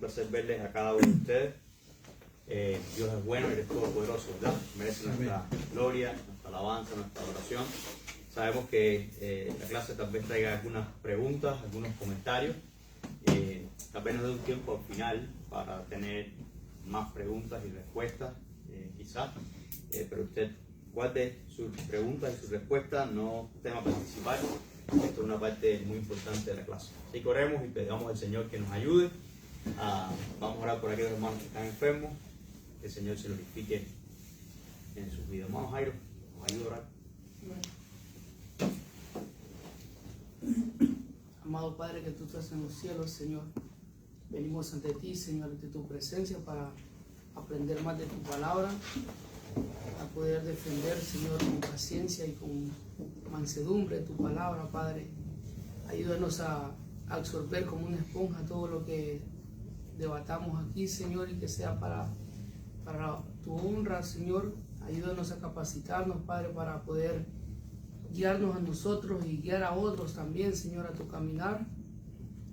placer verles a cada uno de ustedes. Dios es bueno y es todopoderoso, ¿verdad? Merece nuestra gloria, nuestra alabanza, nuestra adoración. Sabemos que la clase tal vez traiga algunas preguntas, algunos comentarios. Tal vez nos dé un tiempo al final para tener más preguntas y respuestas, quizás. Pero usted guarde sus preguntas y sus respuestas, no tema a participar. Esto es una parte muy importante de la clase. Así que oremos y pedamos al Señor que nos ayude. Vamos a orar por aquellos hermanos que están enfermos. Que el Señor se glorifique en sus vidas. Hermano Jairo, nos ayuda a orar. Amado Padre, que tú estás en los cielos, Señor, venimos ante ti, Señor, ante tu presencia para aprender más de tu palabra, a poder defender, Señor, con paciencia y con mansedumbre tu palabra, Padre. Ayúdanos a absorber como una esponja todo lo que debatamos aquí, Señor, y que sea para tu honra, Señor. Ayúdanos a capacitarnos, Padre, para poder guiarnos a nosotros y guiar a otros también, Señor, a tu caminar.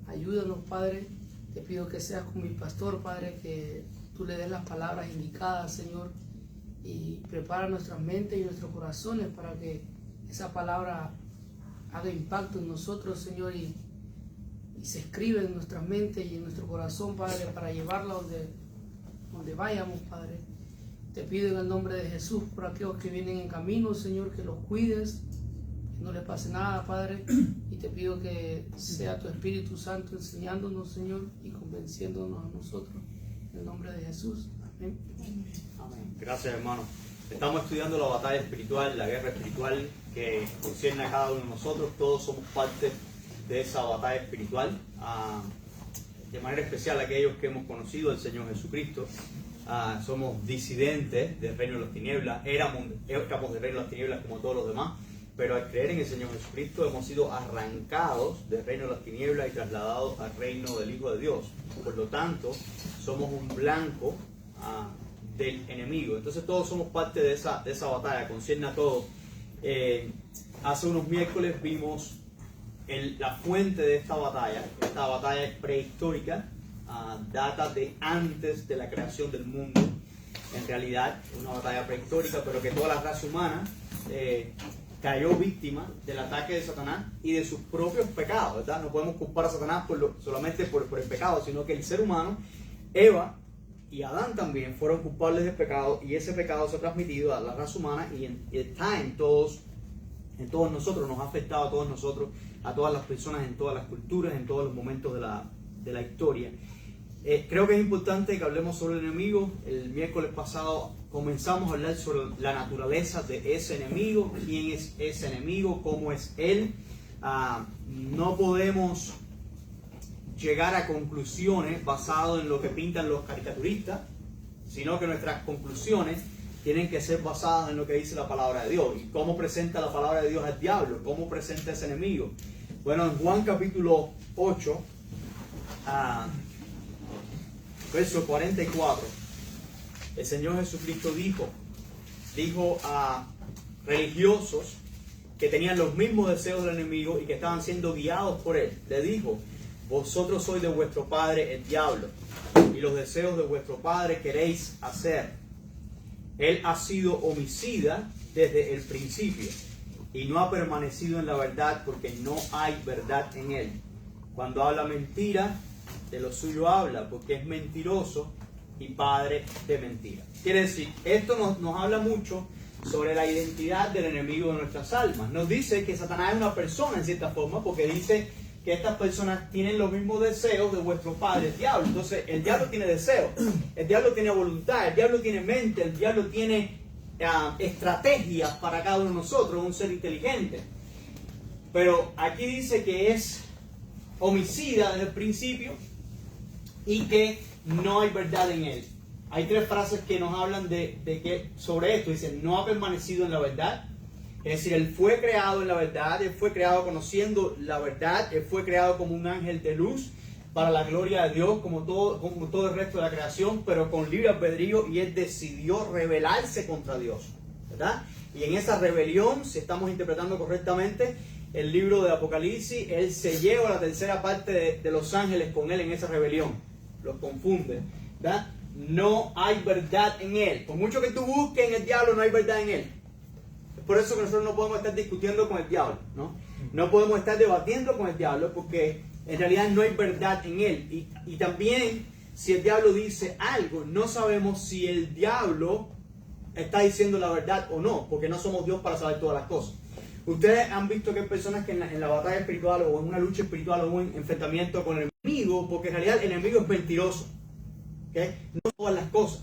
Ayúdanos, Padre. Te pido que seas con mi pastor, Padre, que tú le des las palabras indicadas, Señor, y prepara nuestras mentes y nuestros corazones para que esa palabra haga impacto en nosotros, Señor, y se escribe en nuestras mentes y en nuestro corazón, Padre, para llevarla donde vayamos, Padre. Te pido en el nombre de Jesús por aquellos que vienen en camino, Señor, que los cuides, que no les pase nada, Padre, y te pido que sea tu Espíritu Santo enseñándonos, Señor, y convenciéndonos a nosotros, en el nombre de Jesús. Amén. Amén. Gracias, hermano. Estamos estudiando la batalla espiritual, la guerra espiritual que concierne a cada uno de nosotros. Todos somos parte de esa batalla espiritual. De manera especial aquellos que hemos conocido al Señor Jesucristo. Somos disidentes del reino de las tinieblas, éramos del reino de las tinieblas como todos los demás, pero al creer en el Señor Jesucristo hemos sido arrancados del reino de las tinieblas y trasladados al reino del Hijo de Dios. Por lo tanto, somos un blanco del enemigo. Entonces todos somos parte de esa batalla, concierne a todos. Hace unos miércoles vimos la fuente de esta batalla. Esta batalla es prehistórica, data de antes de la creación del mundo. En realidad es una batalla prehistórica, pero que toda la raza humana cayó víctima del ataque de Satanás y de sus propios pecados, ¿verdad? No podemos culpar a Satanás solamente por el pecado, sino que el ser humano, Eva y Adán también fueron culpables del pecado, y ese pecado se ha transmitido a la raza humana y está en todos nosotros, nos ha afectado a todos nosotros, a todas las personas, en todas las culturas, en todos los momentos de la historia. Creo que es importante que hablemos sobre el enemigo. El miércoles pasado comenzamos a hablar sobre la naturaleza de ese enemigo, quién es ese enemigo, cómo es él. No podemos llegar a conclusiones basadas en lo que pintan los caricaturistas, sino que nuestras conclusiones tienen que ser basadas en lo que dice la palabra de Dios. ¿Y cómo presenta la palabra de Dios al diablo? ¿Cómo presenta ese enemigo? Bueno, en Juan capítulo 8, verso 44, el Señor Jesucristo dijo a religiosos que tenían los mismos deseos del enemigo y que estaban siendo guiados por él. Le dijo: vosotros sois de vuestro padre el diablo, y los deseos de vuestro padre queréis hacer. Él ha sido homicida desde el principio y no ha permanecido en la verdad, porque no hay verdad en él. Cuando habla mentira, de lo suyo habla, porque es mentiroso y padre de mentira. Quiere decir, esto nos habla mucho sobre la identidad del enemigo de nuestras almas. Nos dice que Satanás es una persona en cierta forma, porque dice que estas personas tienen los mismos deseos de vuestro padre, el diablo. Entonces, el diablo tiene deseos, el diablo tiene voluntad, el diablo tiene mente, el diablo tiene estrategias para cada uno de nosotros, un ser inteligente. Pero aquí dice que es homicida desde el principio y que no hay verdad en él. Hay tres frases que nos hablan sobre esto. Dice: no ha permanecido en la verdad. Es decir, él fue creado en la verdad, él fue creado conociendo la verdad, él fue creado como un ángel de luz para la gloria de Dios, como todo el resto de la creación, pero con libre albedrío, y él decidió rebelarse contra Dios, ¿verdad? Y en esa rebelión, si estamos interpretando correctamente el libro de Apocalipsis, él se lleva la tercera parte de los ángeles con él en esa rebelión. los confunde, ¿verdad? No hay verdad en él. Por mucho que tú busques en el diablo, no hay verdad en él. Es por eso que nosotros no podemos estar discutiendo con el diablo, ¿no? No podemos estar debatiendo con el diablo porque en realidad no hay verdad en él. Y también, si el diablo dice algo, no sabemos si el diablo está diciendo la verdad o no, porque no somos Dios para saber todas las cosas. Ustedes han visto que hay personas que en la batalla espiritual o en una lucha espiritual o un enfrentamiento con el enemigo, porque en realidad el enemigo es mentiroso, ¿okay? No todas las cosas.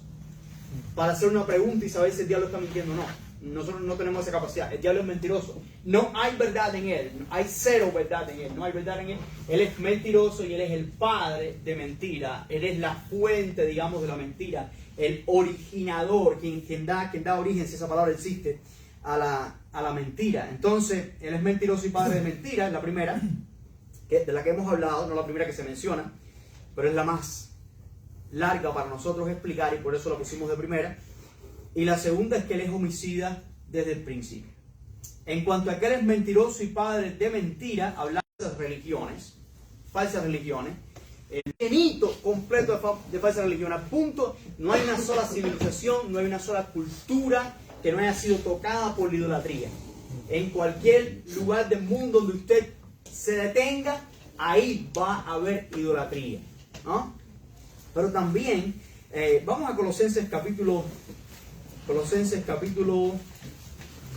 Para hacer una pregunta y saber si el diablo está mintiendo o no. Nosotros no tenemos esa capacidad. El diablo es mentiroso. No hay verdad en él. Hay cero verdad en él. No hay verdad en él. Él es mentiroso y él es el padre de mentira. Él es la fuente, digamos, de la mentira. El originador, quien da origen, si esa palabra existe, a la mentira. Entonces, él es mentiroso y padre de mentira, es la primera, de la que hemos hablado, no la primera que se menciona, pero es la más larga para nosotros explicar y por eso la pusimos de primera. Y la segunda es que él es homicida desde el principio. En cuanto a que él es mentiroso y padre de mentira, hablamos de falsas religiones, el llenito completo de falsas religiones. A punto, no hay una sola civilización, no hay una sola cultura que no haya sido tocada por la idolatría. En cualquier lugar del mundo donde usted se detenga, ahí va a haber idolatría, ¿no? Pero también, vamos a Colosenses capítulo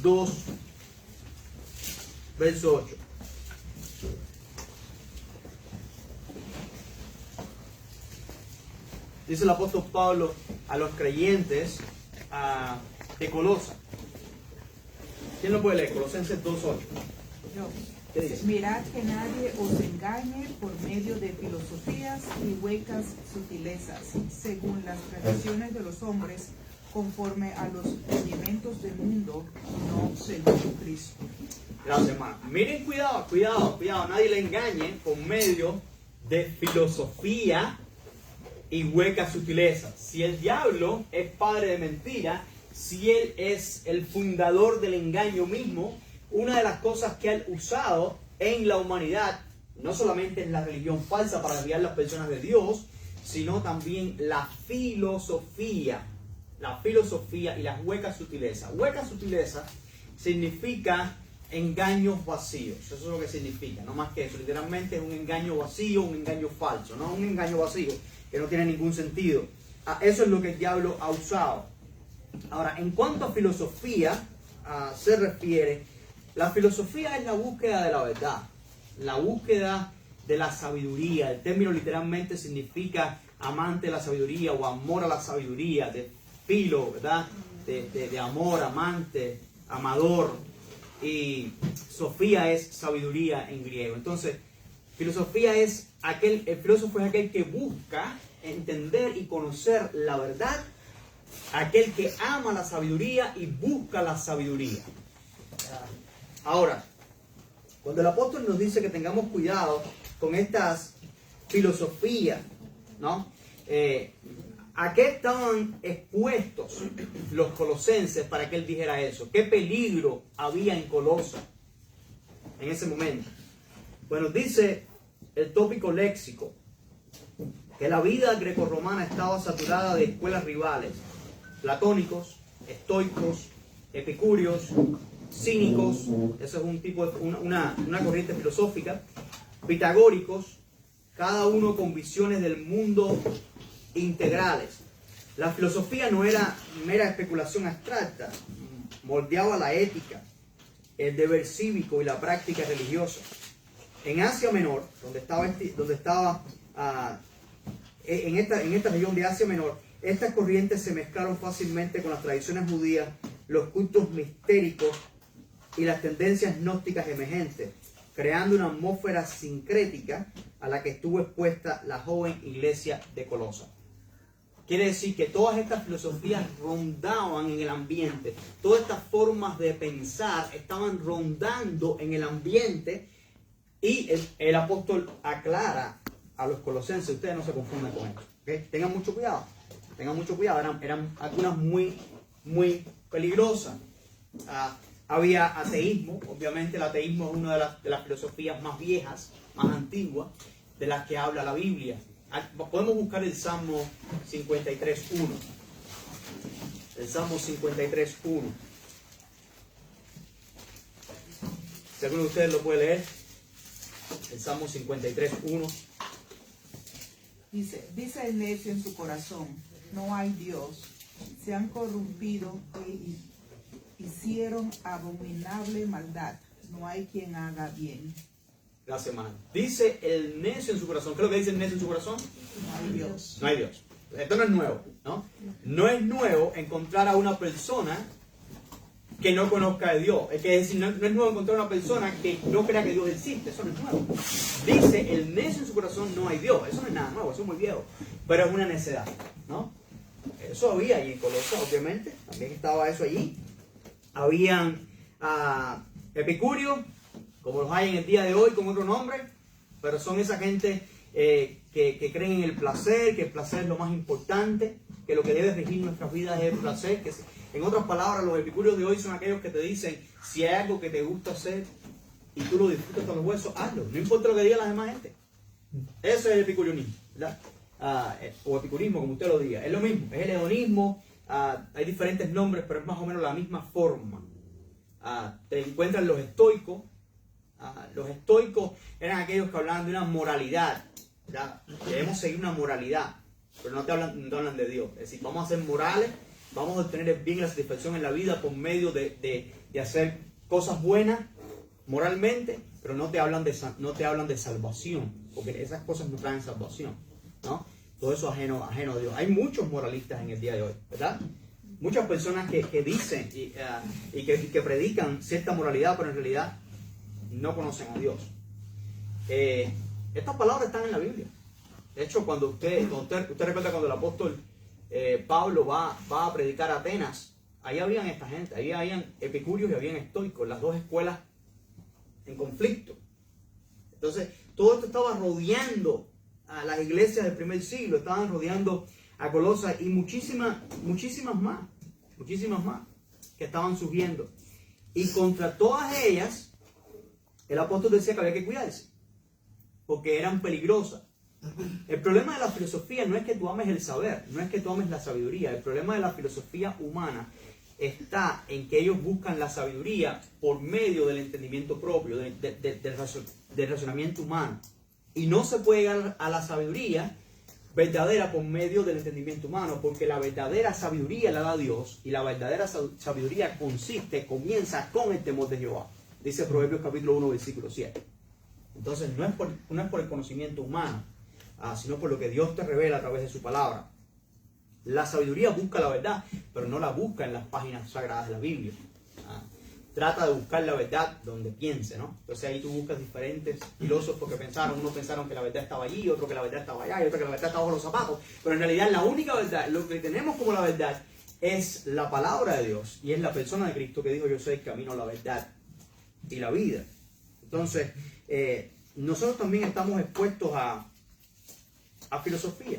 2, verso 8. Dice el apóstol Pablo a los creyentes de Colosa. ¿Quién lo puede leer? Colosenses 2.8. ¿Qué dice? Mirad que nadie os engañe por medio de filosofías y huecas sutilezas, según las tradiciones de los hombres, conforme a los rudimentos del mundo, no de Jesucristo. Gracias, hermano. Miren, cuidado, nadie le engañe por medio de filosofía y huecas sutilezas. Si el diablo es padre de mentira, si él es el fundador del engaño mismo, una de las cosas que ha usado en la humanidad, no solamente es la religión falsa para desviar las personas de Dios, sino también la filosofía y las huecas sutilezas. Huecas sutilezas significa engaños vacíos. Eso es lo que significa, no más que eso. Literalmente es un engaño vacío, un engaño falso, no un engaño vacío que no tiene ningún sentido. Eso es lo que el diablo ha usado. Ahora, en cuanto a filosofía se refiere, la filosofía es la búsqueda de la verdad, la búsqueda de la sabiduría. El término literalmente significa amante de la sabiduría o amor a la sabiduría, de filo, ¿verdad? De amor, amante, amador. Y sofía es sabiduría en griego. Entonces, filosofía es el filósofo es aquel que busca entender y conocer la verdad, aquel que ama la sabiduría y busca la sabiduría. Ahora, cuando el apóstol nos dice que tengamos cuidado con estas filosofías, ¿no? ¿A qué estaban expuestos los colosenses para que él dijera eso? ¿Qué peligro había en Colosa en ese momento? Bueno, dice el tópico léxico que la vida grecorromana estaba saturada de escuelas rivales, platónicos, estoicos, epicúreos, cínicos, eso es un tipo de una corriente filosófica, pitagóricos, cada uno con visiones del mundo integrales. La filosofía no era mera especulación abstracta, moldeaba la ética, el deber cívico y la práctica religiosa. En Asia Menor, en esta región de Asia Menor, estas corrientes se mezclaron fácilmente con las tradiciones judías, los cultos mistéricos y las tendencias gnósticas emergentes, creando una atmósfera sincrética a la que estuvo expuesta la joven iglesia de Colosa. Quiere decir que todas estas filosofías rondaban en el ambiente, todas estas formas de pensar estaban rondando en el ambiente, y el apóstol aclara a los colosenses, ustedes no se confundan con esto, ¿okay? Tengan mucho cuidado, eran algunas muy peligrosas. Había ateísmo, obviamente el ateísmo es una de las filosofías más viejas, más antiguas, de las que habla la Biblia. Podemos buscar el Salmo 53.1. El Salmo 53.1. Si alguno de ustedes lo puede leer. El Salmo 53.1. Dice el necio en su corazón, no hay Dios. Se han corrompido e hicieron abominable maldad. No hay quien haga bien. Gracias, hermano. Dice el necio en su corazón. ¿Qué es lo que dice el necio en su corazón? No hay Dios. No hay Dios. Esto no es nuevo, ¿no? No es nuevo encontrar a una persona que no conozca de Dios. Es decir, no es nuevo encontrar a una persona que no crea que Dios existe. Eso no es nuevo. Dice el necio en su corazón no hay Dios. Eso no es nada nuevo, eso es muy viejo. Pero es una necedad, ¿no? Eso había allí en Colosas, obviamente. También estaba eso allí. Habían epicúreos, como los hay en el día de hoy con otro nombre, pero son esa gente que creen en el placer, que el placer es lo más importante, que lo que debe regir nuestras vidas es el placer. Que en otras palabras, los epicúreos de hoy son aquellos que te dicen, si hay algo que te gusta hacer y tú lo disfrutas con los huesos, hazlo, no importa lo que diga la demás gente. Eso es el epicureanismo, ¿verdad? O epicurismo, como usted lo diga. Es lo mismo, es el hedonismo. Hay diferentes nombres, pero es más o menos la misma forma. Te encuentran los estoicos. Los estoicos eran aquellos que hablaban de una moralidad, ¿ya? Debemos seguir una moralidad, pero no te hablan de Dios. Es decir, vamos a ser morales, vamos a obtener el bien y la satisfacción en la vida por medio de hacer cosas buenas moralmente, pero no te hablan de salvación, porque esas cosas no traen salvación, ¿no? Todo eso ajeno a Dios. Hay muchos moralistas en el día de hoy, ¿verdad? Muchas personas que dicen y que predican cierta moralidad, pero en realidad no conocen a Dios. Estas palabras están en la Biblia. De hecho, cuando usted recuerda cuando el apóstol Pablo va a predicar a Atenas, ahí habían esta gente, ahí habían epicúreos y habían estoicos, las dos escuelas en conflicto. Entonces, todo esto estaba rodeando a las iglesias del primer siglo, estaban rodeando a Colosas y muchísimas más que estaban surgiendo. Y contra todas ellas, el apóstol decía que había que cuidarse, porque eran peligrosas. El problema de la filosofía no es que tú ames el saber, no es que tú ames la sabiduría. El problema de la filosofía humana está en que ellos buscan la sabiduría por medio del entendimiento propio, del razonamiento humano. Y no se puede llegar a la sabiduría verdadera por medio del entendimiento humano, porque la verdadera sabiduría la da Dios, y la verdadera sabiduría comienza con el temor de Jehová. Dice Proverbios capítulo 1, versículo 7. Entonces no es por el conocimiento humano, sino por lo que Dios te revela a través de su palabra. La sabiduría busca la verdad, pero no la busca en las páginas sagradas de la Biblia. Trata de buscar la verdad donde piense, ¿no? Entonces ahí tú buscas diferentes filósofos que pensaron. Unos pensaron que la verdad estaba allí, otros que la verdad estaba allá, y otros que la verdad estaba bajo los zapatos. Pero en realidad la única verdad, lo que tenemos como la verdad, es la palabra de Dios. Y es la persona de Cristo que dijo: yo soy el camino, la verdad y la vida. Entonces, nosotros también estamos expuestos a filosofía.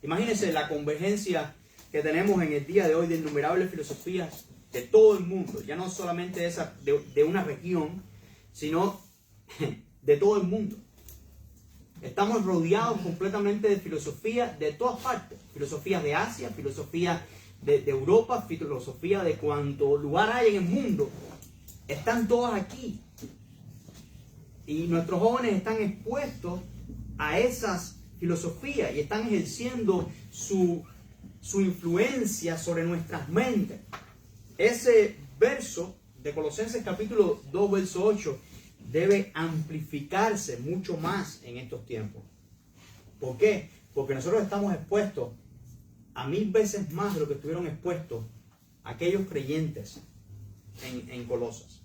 Imagínense la convergencia que tenemos en el día de hoy de innumerables filosofías de todo el mundo, ya no solamente esa de una región, sino de todo el mundo. Estamos rodeados completamente de filosofía de todas partes, filosofías de Asia, filosofía de Europa, filosofía de cuanto lugar hay en el mundo. Están todas aquí. Y nuestros jóvenes están expuestos a esas filosofías y están ejerciendo su influencia sobre nuestras mentes. Ese verso de Colosenses capítulo 2, verso 8, debe amplificarse mucho más en estos tiempos. ¿Por qué? Porque nosotros estamos expuestos a 1000 veces más de lo que estuvieron expuestos aquellos creyentes en Colosas,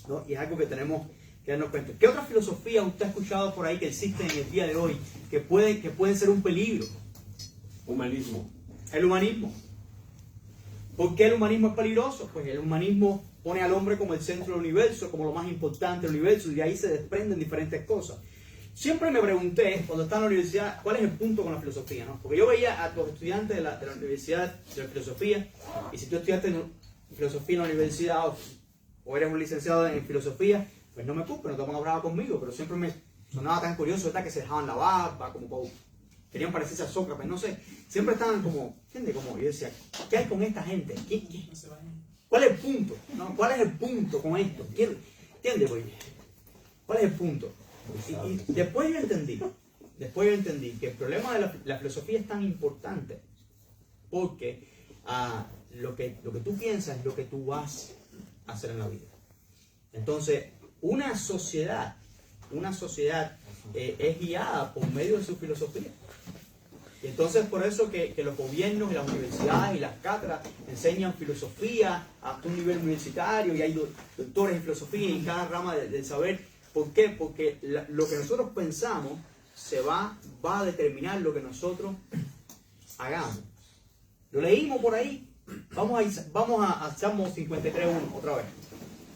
¿no? Y es algo que tenemos que darnos cuenta. ¿Qué otra filosofía usted ha escuchado por ahí que existen en el día de hoy que pueden ser un peligro? Humanismo. El humanismo. ¿Por qué el humanismo es peligroso? Pues el humanismo pone al hombre como el centro del universo, como lo más importante del universo, y de ahí se desprenden diferentes cosas. Siempre me pregunté, cuando estaba en la universidad, ¿cuál es el punto con la filosofía, ¿no? Porque yo veía a los estudiantes de la universidad de filosofía, y si tú estudiaste filosofía en la universidad o eres un licenciado en filosofía, pues no me culpes, no te pongas brava conmigo, pero siempre sonaba tan curioso, ¿verdad? Que se dejaban la barba, como querían parecerse a Sócrates, no sé. Siempre estaban como, ¿entiendes? Como yo decía, ¿qué hay con esta gente? ¿Cuál es el punto? ¿No? ¿Cuál es el punto con esto? ¿Entiendes? ¿Cuál es el punto? Y después yo entendí que el problema de la filosofía es tan importante porque lo que tú piensas es lo que tú vas a hacer en la vida. Entonces, una sociedad es guiada por medio de su filosofía. Y entonces por eso que los gobiernos y las universidades y las cátedras enseñan filosofía hasta un nivel universitario y hay doctores en filosofía en cada rama del saber. ¿Por qué? Porque lo que nosotros pensamos va a determinar lo que nosotros hagamos. Lo leímos por ahí. Vamos a Salmo 53:1 otra vez.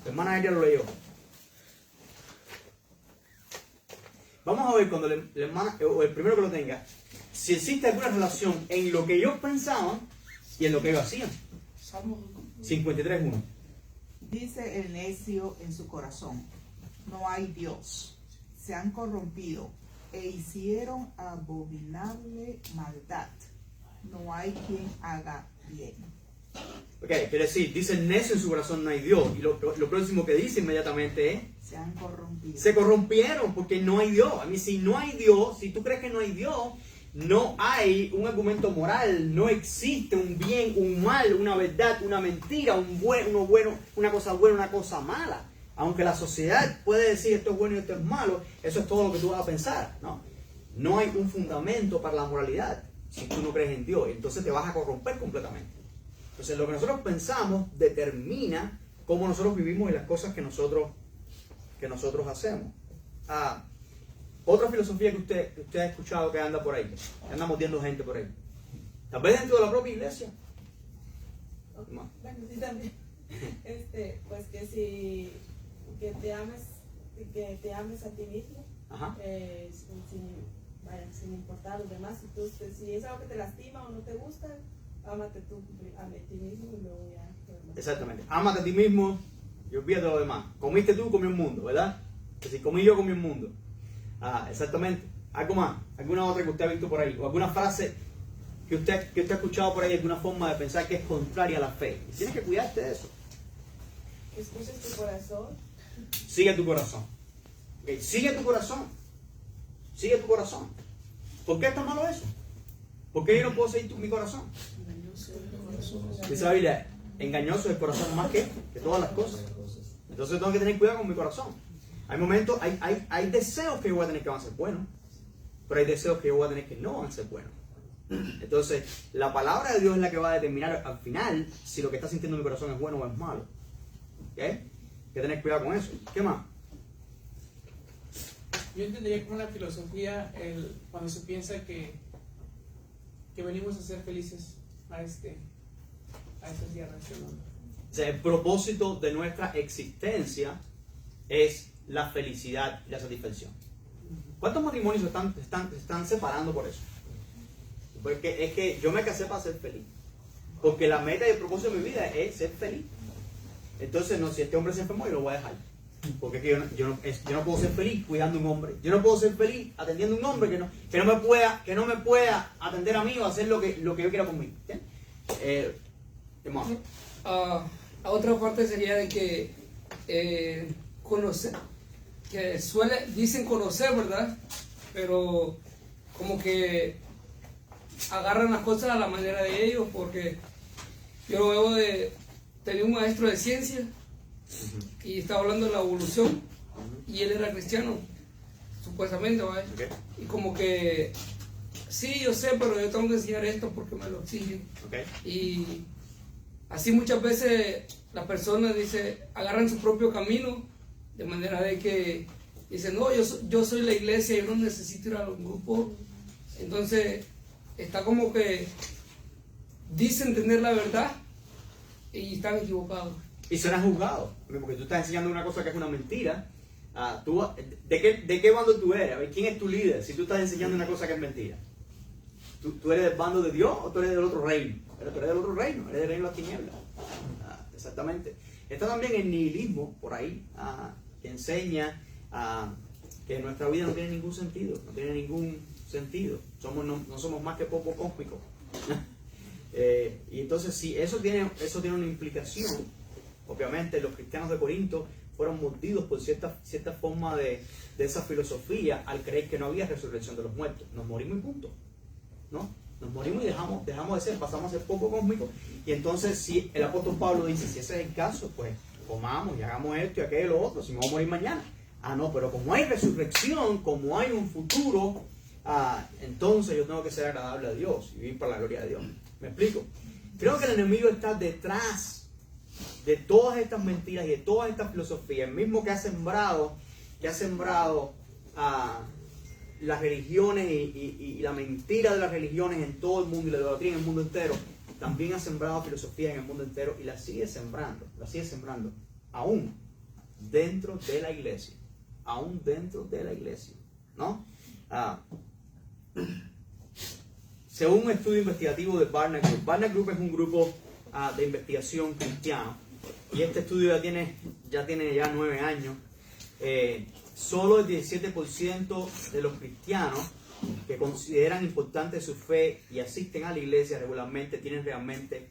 La hermana ella lo leyó. Vamos a ver cuando la hermana, o el primero que lo tenga, si existe alguna relación en lo que ellos pensaban y en lo que ellos hacían. Salmo 53:1. Dice el necio en su corazón, no hay Dios. Se han corrompido e hicieron abominable maldad. No hay quien haga bien. Ok, quiere decir, dice el necio en su corazón no hay Dios. Y lo próximo que dice inmediatamente es, Se han corrompido. se corrompieron porque no hay Dios. A mí, si no hay Dios, si tú crees que no hay Dios, no hay un argumento moral, no existe un bien, un mal, una verdad, una mentira, uno bueno, una cosa buena, una cosa mala. Aunque la sociedad puede decir esto es bueno y esto es malo, eso es todo lo que tú vas a pensar, ¿no? No hay un fundamento para la moralidad si tú no crees en Dios, entonces te vas a corromper completamente. Entonces lo que nosotros pensamos determina cómo nosotros vivimos y las cosas que nosotros hacemos. Otra filosofía que usted ha escuchado que anda por ahí, que andamos viendo gente por ahí. Tal vez dentro de la propia iglesia. Bueno, sí también. Pues que te ames a ti mismo, Ajá. sin importar a los demás. Entonces, si es algo que te lastima o no te gusta, ámate tú, ame a ti mismo y luego ya. Exactamente. Ámate a ti mismo y olvídate de lo demás. Comiste tú, comió el mundo, ¿verdad? Que si comí yo, comió el mundo. Exactamente. ¿Algo más? ¿Alguna otra que usted ha visto por ahí? ¿O alguna frase que usted ha escuchado por ahí? ¿Alguna forma de pensar que es contraria a la fe? Y tienes que cuidarte de eso. Escuches tu corazón. Sigue tu corazón. Okay. Sigue tu corazón. Sigue tu corazón. ¿Por qué está malo eso? ¿Por qué yo no puedo seguir mi corazón? Dice la Biblia, engañoso es el corazón más que todas las cosas. Entonces tengo que tener cuidado con mi corazón. Hay momentos, hay deseos que yo voy a tener que van a ser buenos, pero hay deseos que yo voy a tener que no van a ser buenos. Entonces, la palabra de Dios es la que va a determinar al final si lo que está sintiendo mi corazón es bueno o es malo. ¿Ok? Hay que tener cuidado con eso. ¿Qué más? Yo entendería como la filosofía cuando se piensa que venimos a ser felices a esta tierra, a este mundo. O sea, el propósito de nuestra existencia es la felicidad y la satisfacción. ¿Cuántos matrimonios están separando por eso? Porque es que yo me casé para ser feliz. Porque la meta y el propósito de mi vida es ser feliz. Entonces, no, si este hombre se enfermó, yo lo voy a dejar. Porque es que yo no puedo ser feliz cuidando a un hombre. Yo no puedo ser feliz atendiendo a un hombre que no me pueda atender a mí o hacer lo que yo quiera conmigo. A otra parte sería de que conocer, que dicen conocer, ¿verdad? Pero como que agarran las cosas a la manera de ellos, porque yo lo veo tenía un maestro de ciencia y estaba hablando de la evolución y él era cristiano, supuestamente, ¿vale? Okay. Y como que, sí, yo sé, pero yo tengo que enseñar esto porque me lo exigen. Okay. Y así muchas veces las personas agarran su propio camino, de manera de que dicen, no, yo soy la iglesia, yo no necesito ir a un grupo. Entonces está como que dicen tener la verdad y están equivocados. Y serán juzgados, porque tú estás enseñando una cosa que es una mentira. ¿De qué bando tú eres? A ver, ¿quién es tu líder si tú estás enseñando una cosa que es mentira? ¿Tú eres del bando de Dios o tú eres del otro reino? Pero tú eres del otro reino, eres del reino de las tinieblas. Exactamente. Está también el nihilismo por ahí, que enseña que nuestra vida no tiene ningún sentido, no tiene ningún sentido. No somos más que poco cósmicos. Y entonces si eso tiene una implicación, obviamente los cristianos de Corinto fueron mordidos por cierta forma de esa filosofía al creer que no había resurrección de los muertos. Nos morimos y punto, ¿no? Nos morimos y dejamos de ser, pasamos a ser poco cósmicos. Y entonces si el apóstol Pablo dice, si ese es el caso, pues comamos y hagamos esto y aquello y lo otro, si me voy a morir mañana. Ah, no, pero como hay resurrección, como hay un futuro, entonces yo tengo que ser agradable a Dios y vivir para la gloria de Dios. ¿Me explico? Creo que el enemigo está detrás de todas estas mentiras y de todas estas filosofías, el mismo que ha sembrado las religiones y la mentira de las religiones en todo el mundo y la idolatría en el mundo entero, también ha sembrado filosofía en el mundo entero y la sigue sembrando, aún dentro de la iglesia, ¿no? Según un estudio investigativo de Barna Group es un grupo de investigación cristiano, y este estudio ya tiene 9 años. Solo el 17% de los cristianos que consideran importante su fe y asisten a la iglesia regularmente tienen realmente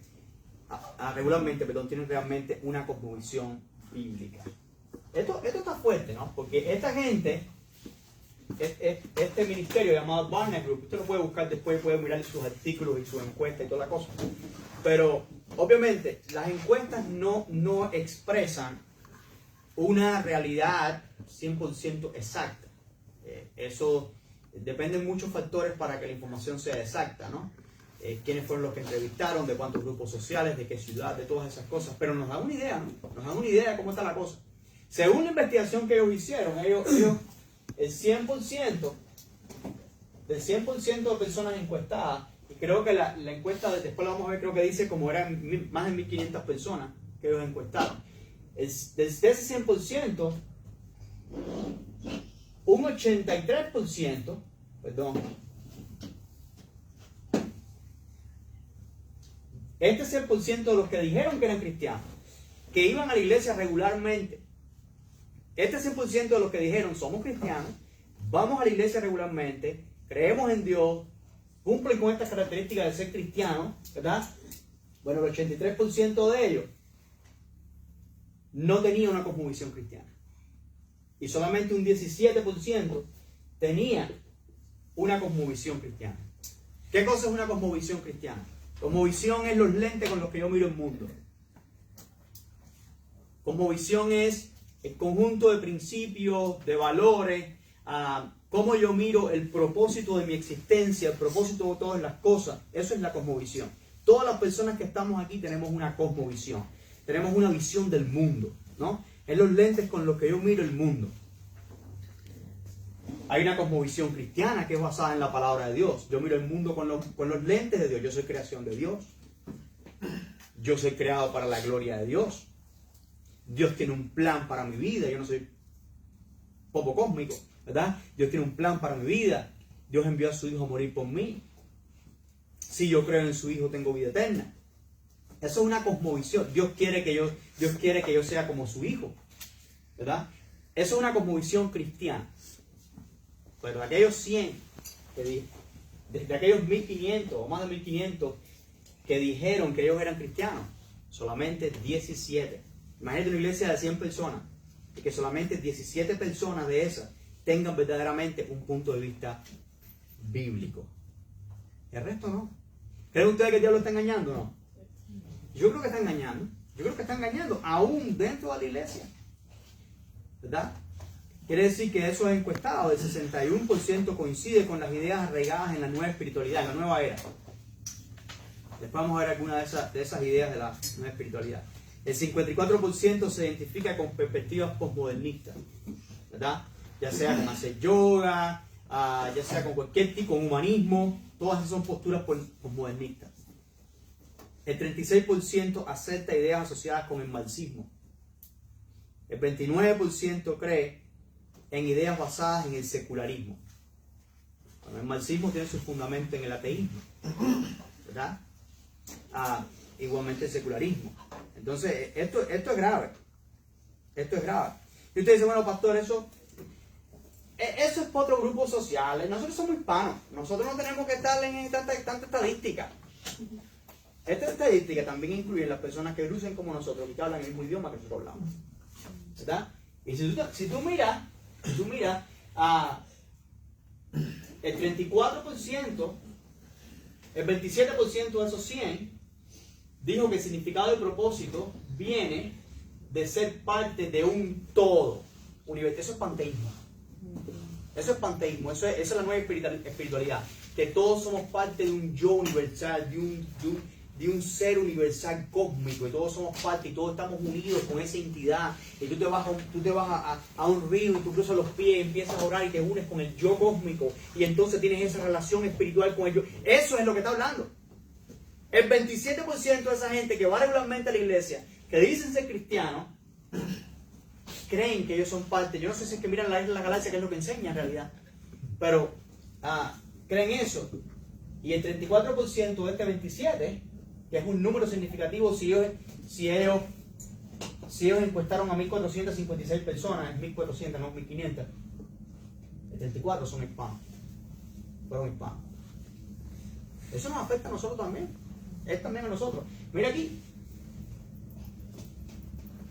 una cosmovisión bíblica. Esto está fuerte, ¿no? Porque esta gente, este ministerio llamado Barna Group, usted lo puede buscar después, puede mirar sus artículos y sus encuestas y toda la cosa. Pero obviamente las encuestas no expresan una realidad 100% exacta. Eso depende de muchos factores para que la información sea exacta, ¿no? Quiénes fueron los que entrevistaron, de cuántos grupos sociales, de qué ciudad, de todas esas cosas. Pero nos da una idea, ¿no? Nos da una idea de cómo está la cosa. Según la investigación que ellos hicieron, el 100% de personas encuestadas, y creo que la encuesta, después la vamos a ver, creo que dice como eran más de 1.500 personas que ellos encuestaron. De ese 100%, un 83%, este 100% de los que dijeron que eran cristianos, que iban a la iglesia regularmente, este 100% de los que dijeron somos cristianos, vamos a la iglesia regularmente, creemos en Dios, cumplen con estas características de ser cristianos, ¿verdad? Bueno, el 83% de ellos no tenía una cosmovisión cristiana. Y solamente un 17% tenía una cosmovisión cristiana. ¿Qué cosa es una cosmovisión cristiana? Cosmovisión es los lentes con los que yo miro el mundo. Cosmovisión es el conjunto de principios, de valores, cómo yo miro el propósito de mi existencia, el propósito de todas las cosas. Eso es la cosmovisión. Todas las personas que estamos aquí tenemos una cosmovisión. Tenemos una visión del mundo, ¿no? Es los lentes con los que yo miro el mundo. Hay una cosmovisión cristiana que es basada en la palabra de Dios. Yo miro el mundo con los lentes de Dios. Yo soy creación de Dios. Yo soy creado para la gloria de Dios. Dios tiene un plan para mi vida. Yo no soy poco cósmico, ¿verdad? Dios tiene un plan para mi vida. Dios envió a su Hijo a morir por mí. Si yo creo en su Hijo, tengo vida eterna. Eso es una cosmovisión. Dios quiere que yo sea como su Hijo, ¿verdad? Eso es una cosmovisión cristiana. Pero de aquellos 100, de aquellos 1.500 o más de 1.500 que dijeron que ellos eran cristianos, solamente 17. Imagínate una iglesia de 100 personas y que solamente 17 personas de esas tengan verdaderamente un punto de vista bíblico. El resto no. ¿Creen ustedes que el diablo está engañando o no? Yo creo que está engañando. Yo creo que está engañando aún dentro de la iglesia, ¿verdad? Quiere decir que eso es encuestado. El 61% coincide con las ideas arraigadas en la nueva espiritualidad, en la nueva era. Después vamos a ver algunas de esas ideas de la nueva espiritualidad. El 54% se identifica con perspectivas postmodernistas, ¿verdad? Ya sea con hacer yoga, ya sea con cualquier tipo, con humanismo, todas esas son posturas postmodernistas. El 36% acepta ideas asociadas con el marxismo. El 29% cree en ideas basadas en el secularismo. Bueno, el marxismo tiene su fundamento en el ateísmo, ¿verdad? Igualmente el secularismo. Entonces, esto es grave. Esto es grave. Y usted dice, bueno, pastor, eso eso es para otro grupo social. Nosotros somos hispanos. Nosotros no tenemos que estar en tanta estadística. Esta estadística también incluye las personas que lucen como nosotros y que hablan el mismo idioma que nosotros hablamos. ¿Verdad? Y si tú miras el 34%, el 27% de esos 100 dijo que el significado de propósito viene de ser parte de un todo. Eso es panteísmo. Eso es panteísmo. Esa es la nueva espiritualidad. Que todos somos parte de un yo universal, de un ser universal cósmico, y todos somos parte y todos estamos unidos con esa entidad. Y tú te vas a un río y tú cruzas los pies y empiezas a orar y te unes con el yo cósmico, y entonces tienes esa relación espiritual con el yo. Eso es lo que está hablando. El 27% de esa gente que va regularmente a la iglesia, que dicen ser cristianos, creen que ellos son parte. Yo no sé si es que miran la isla de la galaxia, que es lo que enseña en realidad, pero creen eso. Y el 34% de este 27%, que es un número significativo, si ellos encuestaron a 1.456 personas, es 1.400, no 1.500, el 34 son hispanos, fueron hispanos. Eso nos afecta a nosotros también, es también a nosotros. Mira aquí,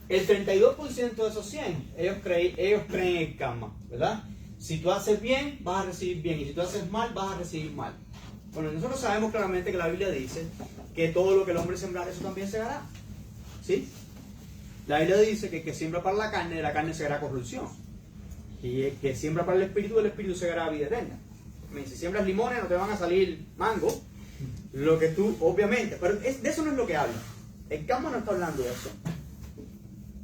el 32% de esos 100, ellos creen en el karma, ¿verdad? Si tú haces bien, vas a recibir bien, y si tú haces mal, vas a recibir mal. Bueno, nosotros sabemos claramente que la Biblia dice que todo lo que el hombre sembrar, eso también segará. ¿Sí? La Biblia dice que el que siembra para la carne, de la carne segará corrupción. Y el que siembra para el espíritu segará vida eterna. Si siembras limones, no te van a salir mango. Lo que tú, obviamente, pero de eso no es lo que habla. El karma no está hablando de eso.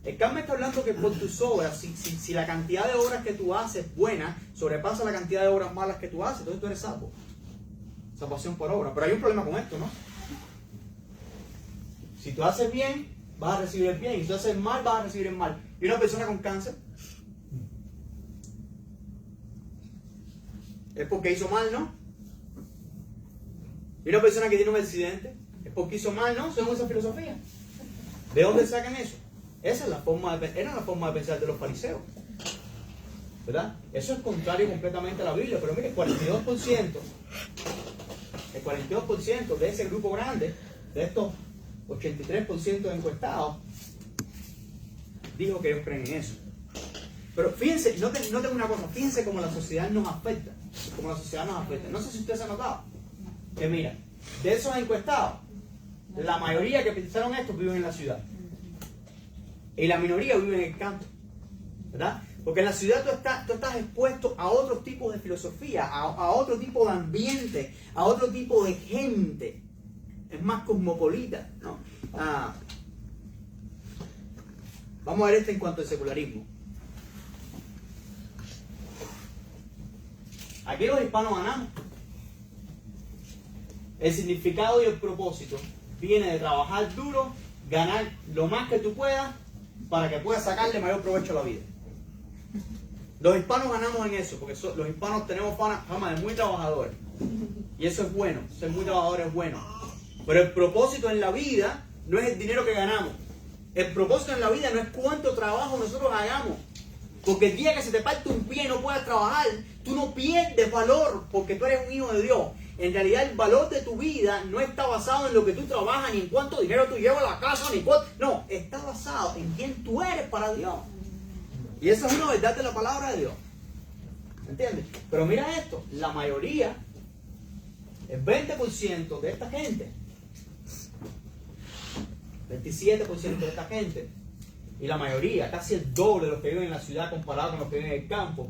El karma está hablando que por tus obras, si la cantidad de obras que tú haces buena sobrepasa la cantidad de obras malas que tú haces, entonces tú eres salvo. Salvación por obra. Pero hay un problema con esto, ¿no? Si tú haces bien, vas a recibir el bien. Y si tú haces mal, vas a recibir el mal. ¿Y una persona con cáncer? Es porque hizo mal, ¿no? ¿Y una persona que tiene un accidente? Es porque hizo mal, ¿no? Según esa filosofía. ¿De dónde sacan eso? Esa es la forma era la forma de pensar de los fariseos. ¿Verdad? Eso es contrario completamente a la Biblia. Pero mire, el 42% de ese grupo grande, de estos 83% de encuestados, dijo que ellos creen en eso. Pero fíjense, noten una cosa, fíjense cómo la sociedad nos afecta. Como la sociedad nos afecta. No sé si ustedes han notado que, mira, de esos encuestados, la mayoría que pensaron esto viven en la ciudad. Y la minoría vive en el campo. ¿Verdad? Porque en la ciudad tú estás expuesto a otros tipos de filosofía, a otro tipo de ambiente, a otro tipo de gente. Es más cosmopolita, ¿no? Vamos a ver en cuanto al secularismo. Aquí los hispanos ganamos. El significado y el propósito viene de trabajar duro, ganar lo más que tú puedas para que puedas sacarle mayor provecho a la vida. Los hispanos ganamos en eso, porque los hispanos tenemos fama de muy trabajadores. Y eso es bueno, ser muy trabajador es bueno. Pero el propósito en la vida no es el dinero que ganamos. El propósito en la vida no es cuánto trabajo nosotros hagamos. Porque el día que se te parte un pie y no puedas trabajar, tú no pierdes valor porque tú eres un hijo de Dios. En realidad el valor de tu vida no está basado en lo que tú trabajas, ni en cuánto dinero tú llevas a la casa, ni cuánto... No, está basado en quién tú eres para Dios. Y esa es una verdad de la palabra de Dios. ¿Entiendes? Pero mira esto, la mayoría, el 20% de esta gente, 27% de esta gente, y la mayoría, casi el doble de los que viven en la ciudad comparado con los que viven en el campo,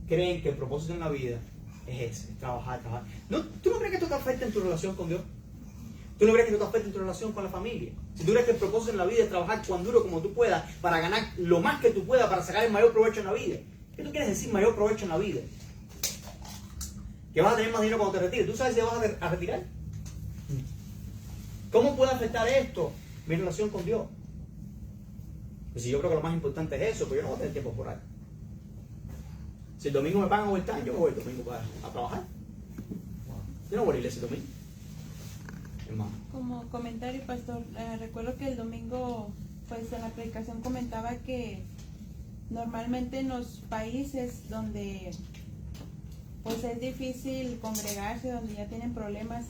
creen que el propósito en la vida es ese, es trabajar. No, ¿tú no crees que esto te afecta en tu relación con Dios? ¿Tú no crees que esto te afecta en tu relación con la familia? Si tú crees que el propósito en la vida es trabajar cuán duro como tú puedas para ganar lo más que tú puedas para sacar el mayor provecho en la vida. ¿Qué tú quieres decir mayor provecho en la vida? Que vas a tener más dinero cuando te retires. ¿Tú sabes si vas a retirar? ¿Cómo puede afectar esto mi relación con Dios? Pues si yo creo que lo más importante es eso, pues yo no voy a tener tiempo por ahí. Si el domingo me pagan overtime, yo voy el domingo a trabajar. Yo no voy a la iglesia el domingo. Hermano. Como comentario, pastor, recuerdo que el domingo, pues en la predicación comentaba que normalmente en los países donde pues es difícil congregarse, donde ya tienen problemas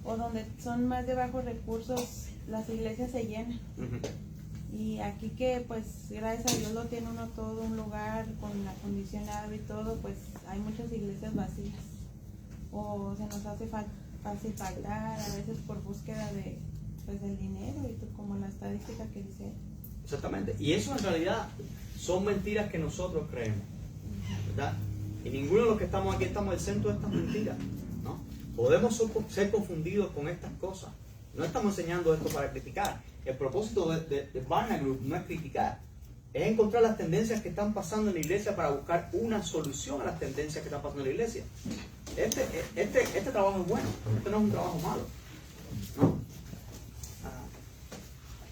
o donde son más de bajos recursos, las iglesias se llenan. Y aquí que pues gracias a Dios lo tiene uno todo, un lugar con acondicionado y todo, pues hay muchas iglesias vacías. O se nos hace fácil faltar, a veces por búsqueda de pues del dinero, y como la estadística que dice. Exactamente. Y eso en realidad son mentiras que nosotros creemos, ¿verdad? Y ninguno de los que estamos aquí estamos al centro de estas mentiras, ¿no? Podemos ser confundidos con estas cosas. No estamos enseñando esto para criticar. El propósito de Barna Group no es criticar, es encontrar las tendencias que están pasando en la iglesia para buscar una solución a las tendencias que están pasando en la iglesia. Este trabajo es bueno, este no es un trabajo malo, ¿no?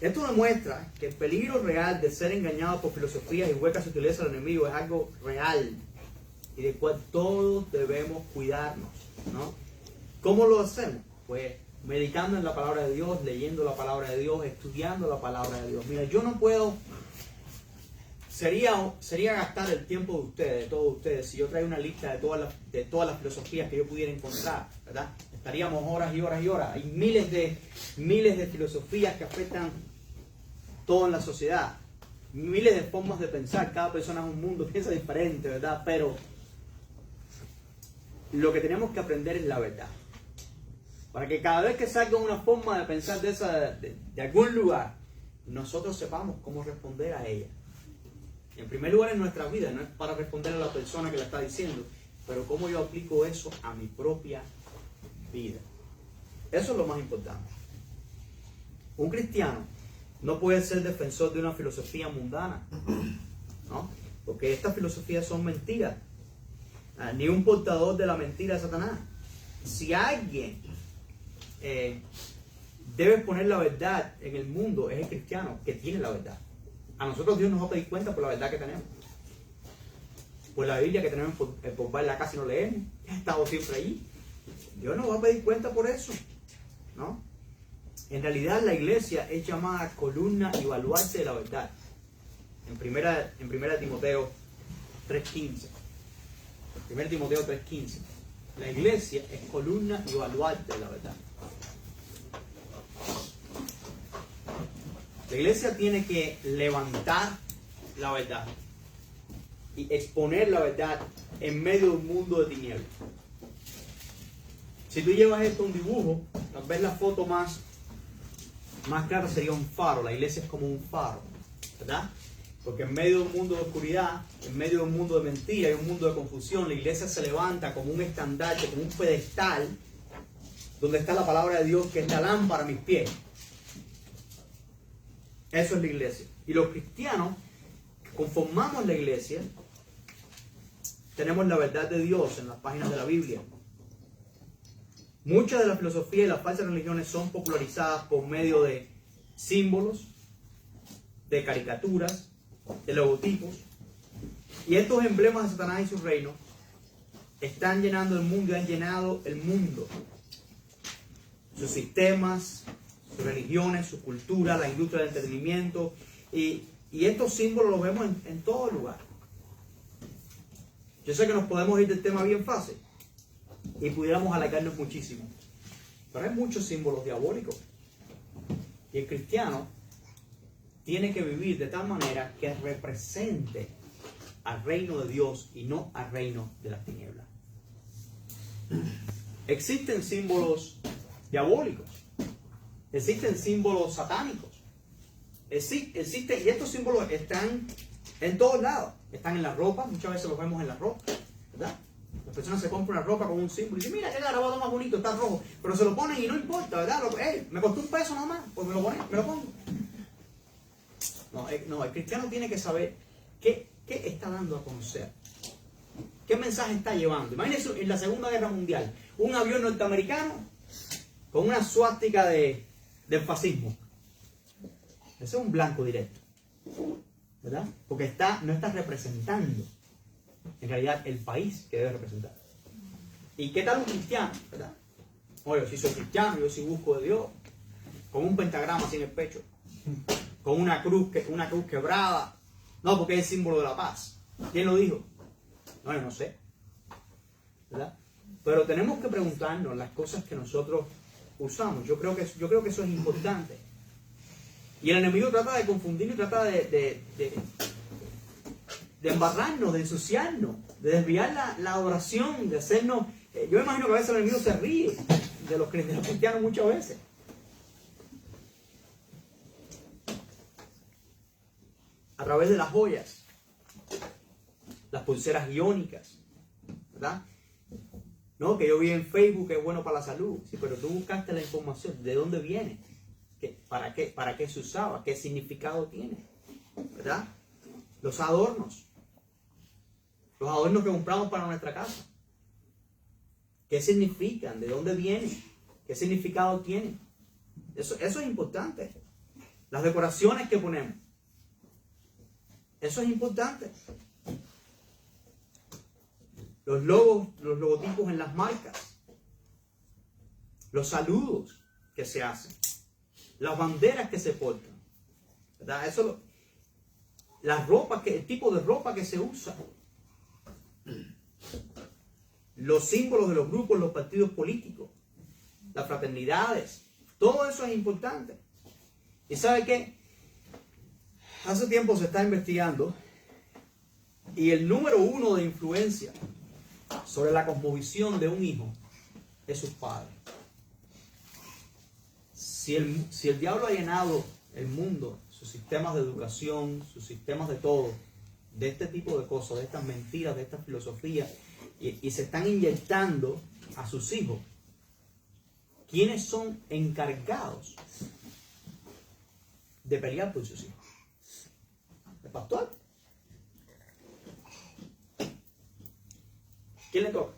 Esto demuestra que el peligro real de ser engañado por filosofías y huecas sutilezas del enemigo es algo real y del cual todos debemos cuidarnos, ¿no? ¿Cómo lo hacemos? Pues meditando en la palabra de Dios, leyendo la palabra de Dios, estudiando la palabra de Dios. Mira, yo no puedo, sería gastar el tiempo de ustedes, de todos ustedes, si yo traigo una lista de todas las filosofías que yo pudiera encontrar, ¿verdad? Estaríamos horas y horas y horas. Hay miles de filosofías que afectan todo en la sociedad, miles de formas de pensar, cada persona es un mundo, piensa diferente, ¿verdad? Pero lo que tenemos que aprender es la verdad. Para que cada vez que salga una forma de pensar de algún lugar, nosotros sepamos cómo responder a ella. En primer lugar en nuestra vida, no es para responder a la persona que la está diciendo, pero cómo yo aplico eso a mi propia vida. Eso es lo más importante. Un cristiano no puede ser defensor de una filosofía mundana, ¿no? Porque estas filosofías son mentiras. Ni un portador de la mentira de Satanás. Si alguien debe poner la verdad en el mundo, es el cristiano que tiene la verdad. A nosotros Dios nos va a pedir cuenta por la verdad que tenemos. Por la Biblia que tenemos por verla casi no leemos. Ha estado siempre allí. Dios nos va a pedir cuenta por eso, ¿no? En realidad la iglesia es llamada columna y baluarte de la verdad. En primera Timoteo 3:15. 1 Timoteo 3:15. La iglesia es columna y baluarte de la verdad. La iglesia tiene que levantar la verdad y exponer la verdad en medio de un mundo de tinieblas. Si tú llevas esto a un dibujo, tal vez la foto más clara sería un faro. La iglesia es como un faro, ¿verdad? Porque en medio de un mundo de oscuridad, en medio de un mundo de mentira y un mundo de confusión, la iglesia se levanta como un estandarte, como un pedestal, donde está la palabra de Dios, que es la lámpara a mis pies. Eso es la iglesia. Y los cristianos que conformamos la iglesia, tenemos la verdad de Dios en las páginas de la Biblia. Muchas de las filosofías y las falsas religiones son popularizadas por medio de símbolos, de caricaturas, de logotipos. Y estos emblemas de Satanás y su reino están llenando el mundo y han llenado el mundo. Sus sistemas, sus religiones, su cultura, la industria del entretenimiento. Y estos símbolos los vemos en todo lugar. Yo sé que nos podemos ir del tema bien fácil y pudiéramos alargarnos muchísimo. Pero hay muchos símbolos diabólicos. Y el cristiano tiene que vivir de tal manera que represente al reino de Dios y no al reino de las tinieblas. Existen símbolos diabólicos. Existen símbolos satánicos. Existen, y estos símbolos están en todos lados. Están en la ropa, muchas veces los vemos en la ropa, ¿verdad? Las personas se compran una ropa con un símbolo y dicen, mira qué grabado más bonito, está rojo. Pero se lo ponen y no importa, ¿verdad? Me costó $1 nomás, pues me lo pongo. No, el cristiano tiene que saber qué está dando a conocer. ¿Qué mensaje está llevando? Imagínense en la Segunda Guerra Mundial, un avión norteamericano con una suástica del fascismo. Ese es un blanco directo, ¿verdad? Porque no está representando en realidad el país que debe representar. ¿Y qué tal un cristiano, verdad? Oye, yo sí soy cristiano, yo sí busco de Dios, con un pentagrama así en el pecho, con una cruz quebrada. No, porque es el símbolo de la paz. ¿Quién lo dijo? No, yo no sé. ¿verdad? Pero tenemos que preguntarnos las cosas que nosotros usamos. Yo creo que eso es importante. Y el enemigo trata de confundirnos, trata de embarrarnos, de ensuciarnos, de desviar la adoración, de hacernos... yo me imagino que a veces el enemigo se ríe de los cristianos muchas veces. A través de las joyas, las pulseras iónicas, ¿verdad? No, que yo vi en Facebook que es bueno para la salud. Sí, pero tú buscaste la información. ¿De dónde viene? ¿Para qué se usaba? ¿Qué significado tiene? ¿Verdad? Los adornos. Los adornos que compramos para nuestra casa. ¿Qué significan? ¿De dónde vienen? ¿Qué significado tienen? Eso es importante. Las decoraciones que ponemos. Eso es importante. Los logos, los logotipos en las marcas. Los saludos que se hacen. Las banderas que se portan. ¿Verdad? Las ropas, el tipo de ropa que se usa. Los símbolos de los grupos, los partidos políticos. Las fraternidades. Todo eso es importante. ¿Y sabe qué? Hace tiempo se está investigando y el número 1 de influencia sobre la cosmovisión de un hijo es sus padres. Si el diablo ha llenado el mundo, sus sistemas de educación, sus sistemas de todo, de este tipo de cosas, de estas mentiras, de estas filosofías, y se están inyectando a sus hijos, ¿quiénes son encargados de pelear por sus hijos? ¿El pastor? ¿Quién le toca?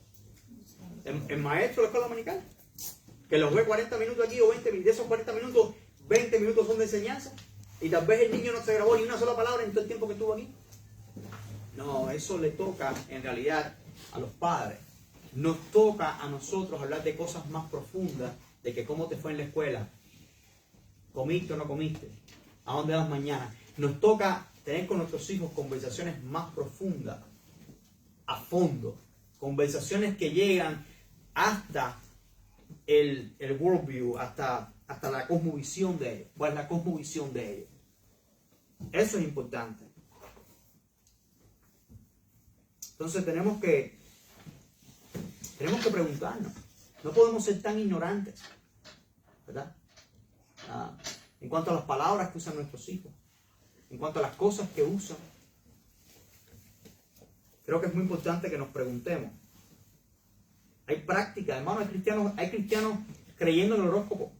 ¿El maestro de la escuela dominical? Que los ve 40 minutos aquí o 20 minutos. De esos 40 minutos, 20 minutos son de enseñanza. Y tal vez el niño no se grabó ni una sola palabra en todo el tiempo que estuvo aquí. No, eso le toca en realidad a los padres. Nos toca a nosotros hablar de cosas más profundas, de que cómo te fue en la escuela, comiste o no comiste, a dónde vas mañana. Nos toca tener con nuestros hijos conversaciones más profundas, a fondo, conversaciones que llegan hasta el worldview, hasta la cosmovisión de ellos. ¿Cuál es la cosmovisión de ellos? Eso es importante. Entonces tenemos que preguntarnos. No podemos ser tan ignorantes, ¿verdad? En cuanto a las palabras que usan nuestros hijos, en cuanto a las cosas que usan. Creo que es muy importante que nos preguntemos. Hay práctica, hermano, hay cristianos creyendo en el horóscopo.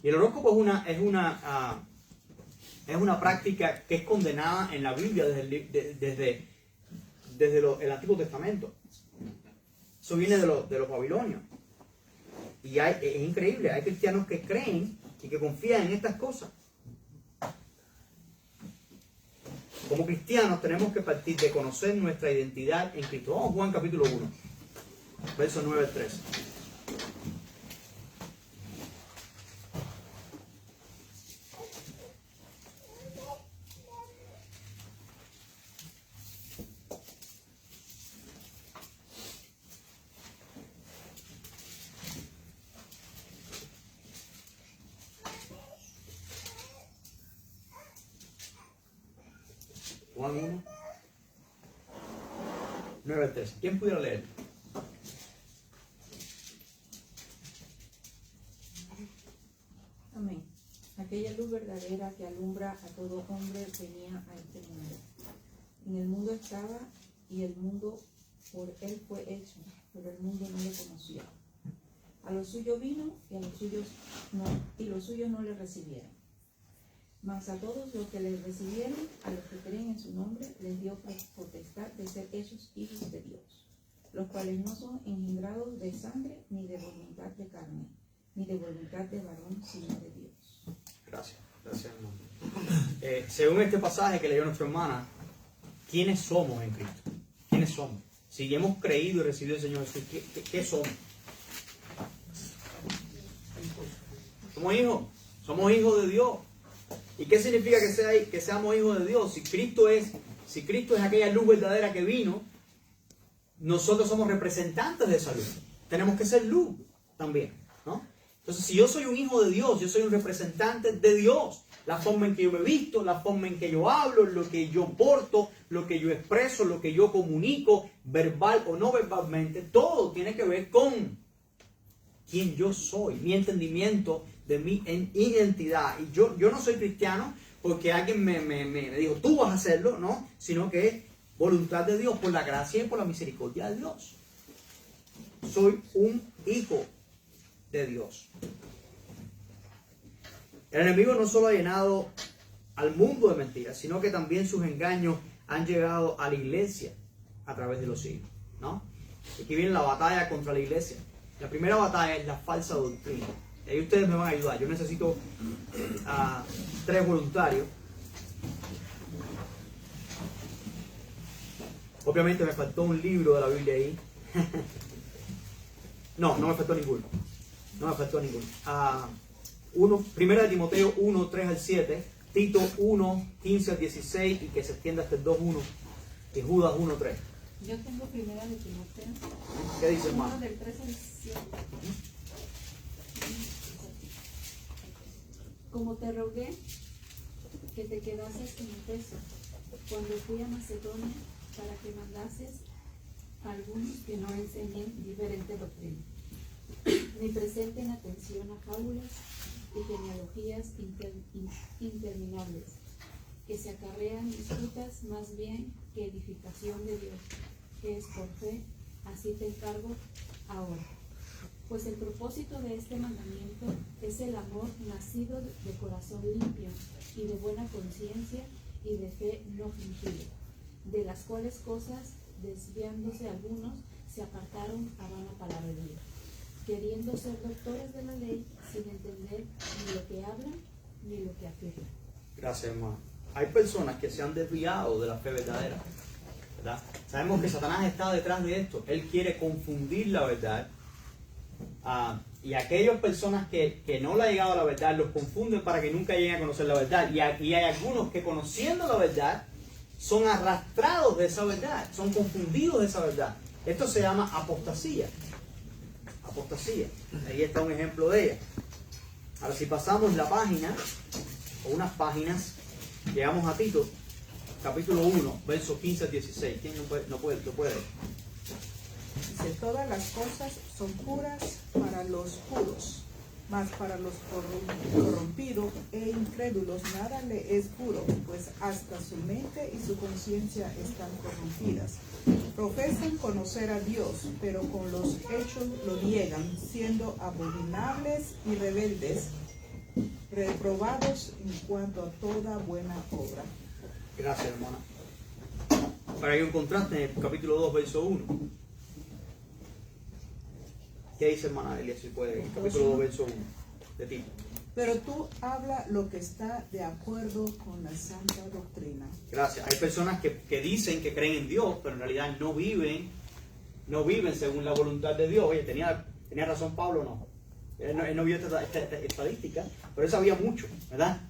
Y el horóscopo es una práctica que es condenada en la Biblia desde el Antiguo Testamento. Eso viene de los babilonios. Y es increíble, hay cristianos que creen y que confían en estas cosas. Como cristianos tenemos que partir de conocer nuestra identidad en Cristo. Vamos a Juan capítulo 1, versos 9 al 13. Juan 1, 9 al 13. ¿Quién pudiera leer? Amén. Aquella luz verdadera que alumbra a todo hombre venía a este mundo. En el mundo estaba y el mundo por él fue hecho, pero el mundo no le conoció. A los suyos vino y a los suyos no le recibieron. Mas a todos los que le recibieron, a los que creen en su nombre, les dio potestad de ser hechos hijos de Dios, los cuales no son engendrados de sangre, ni de voluntad de carne, ni de voluntad de varón, sino de Dios. Gracias, hermano. Según este pasaje que leyó nuestra hermana, ¿quiénes somos en Cristo? ¿Quiénes somos? Si hemos creído y recibido al Señor Jesús, ¿qué somos? Somos hijos de Dios. ¿Y qué significa que seamos hijos de Dios? Si Cristo es Si Cristo es aquella luz verdadera que vino, nosotros somos representantes de esa luz. Tenemos que ser luz también, ¿no? Entonces, si yo soy un hijo de Dios, yo soy un representante de Dios. La forma en que yo me visto, la forma en que yo hablo, lo que yo porto, lo que yo expreso, lo que yo comunico, verbal o no verbalmente, todo tiene que ver con quién yo soy, mi entendimiento de mi identidad. Y yo no soy cristiano porque alguien me dijo, tú vas a hacerlo, ¿no? Sino que es voluntad de Dios, por la gracia y por la misericordia de Dios. Soy un hijo de Dios. El enemigo no solo ha llenado al mundo de mentiras, sino que también sus engaños han llegado a la iglesia a través de los siglos, ¿no? Aquí viene la batalla contra la iglesia. La primera batalla es la falsa doctrina. Y ahí ustedes me van a ayudar. Yo necesito a 3 voluntarios. Obviamente me faltó un libro de la Biblia ahí. No me faltó ninguno. No me faltó ninguno. Primera de Timoteo 1, 3 al 7, Tito 1, 15 al 16 y que se extienda hasta el 2, 1 y Judas 1, 3. Yo tengo primera de Timoteo. ¿Qué dice, hermano? 1 del 3 al 7. Como te rogué que te quedases en Efeso cuando fui a Macedonia para que mandases a algunos que no enseñen diferente doctrina, ni presenten atención a fábulas y genealogías interminables, que se acarrean disputas más bien que edificación de Dios, que es por fe, así te encargo ahora. Pues el propósito de este mandamiento es el amor nacido de corazón limpio y de buena conciencia y de fe no fingida, de las cuales cosas, desviándose algunos, se apartaron a vana palabra de Dios, queriendo ser doctores de la ley sin entender ni lo que hablan ni lo que afirman. Gracias, hermano. Hay personas que se han desviado de la fe verdadera, ¿verdad? Sabemos que Satanás está detrás de esto. Él quiere confundir la verdad. Y aquellas personas que no le ha llegado a la verdad los confunden para que nunca lleguen a conocer la verdad. Y hay algunos que, conociendo la verdad, son arrastrados de esa verdad, son confundidos de esa verdad. Esto se llama apostasía. Apostasía. Ahí está un ejemplo de ella. Ahora, si pasamos la página, o unas páginas, llegamos a Tito, capítulo 1, versos 15 al 16. ¿Quién no puede? Dice, todas las cosas son puras para los puros, mas para los corrompidos e incrédulos nada le es puro, pues hasta su mente y su conciencia están corrompidas. Profesan conocer a Dios, pero con los hechos lo niegan, siendo abominables y rebeldes, reprobados en cuanto a toda buena obra. Gracias, hermana. Para que hay un contraste en el capítulo 2, verso 1. ¿Qué dice, hermana Elia, si puede? Capítulo 2, verso 1 de Tito. Pero tú habla lo que está de acuerdo con la santa doctrina. Gracias. Hay personas que dicen que creen en Dios, pero en realidad no viven según la voluntad de Dios. Oye, ¿tenía razón Pablo o no? Él no vio esta estadística, pero él sabía mucho, ¿verdad?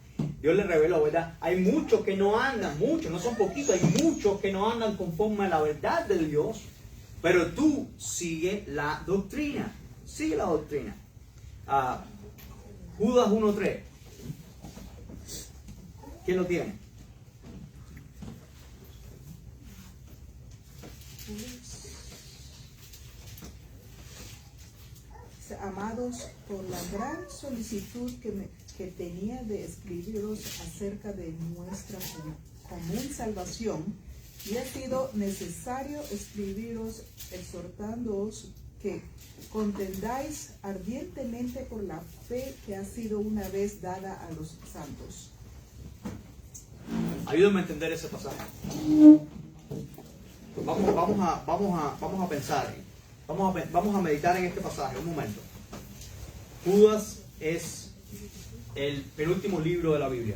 Dios le reveló, ¿verdad? Hay muchos que no andan, no son poquitos, hay muchos que no andan conforme a la verdad de Dios, pero tú sigue la doctrina. Sigue la doctrina. Judas 1.3. ¿Quién lo tiene? Amados, por la gran solicitud que tenía de escribiros acerca de nuestra común salvación, y ha sido necesario escribiros exhortándoos que contendáis ardientemente por la fe que ha sido una vez dada a los santos. Ayúdame a entender ese pasaje. Vamos a pensar. Vamos a meditar en este pasaje un momento. Judas es el penúltimo libro de la Biblia.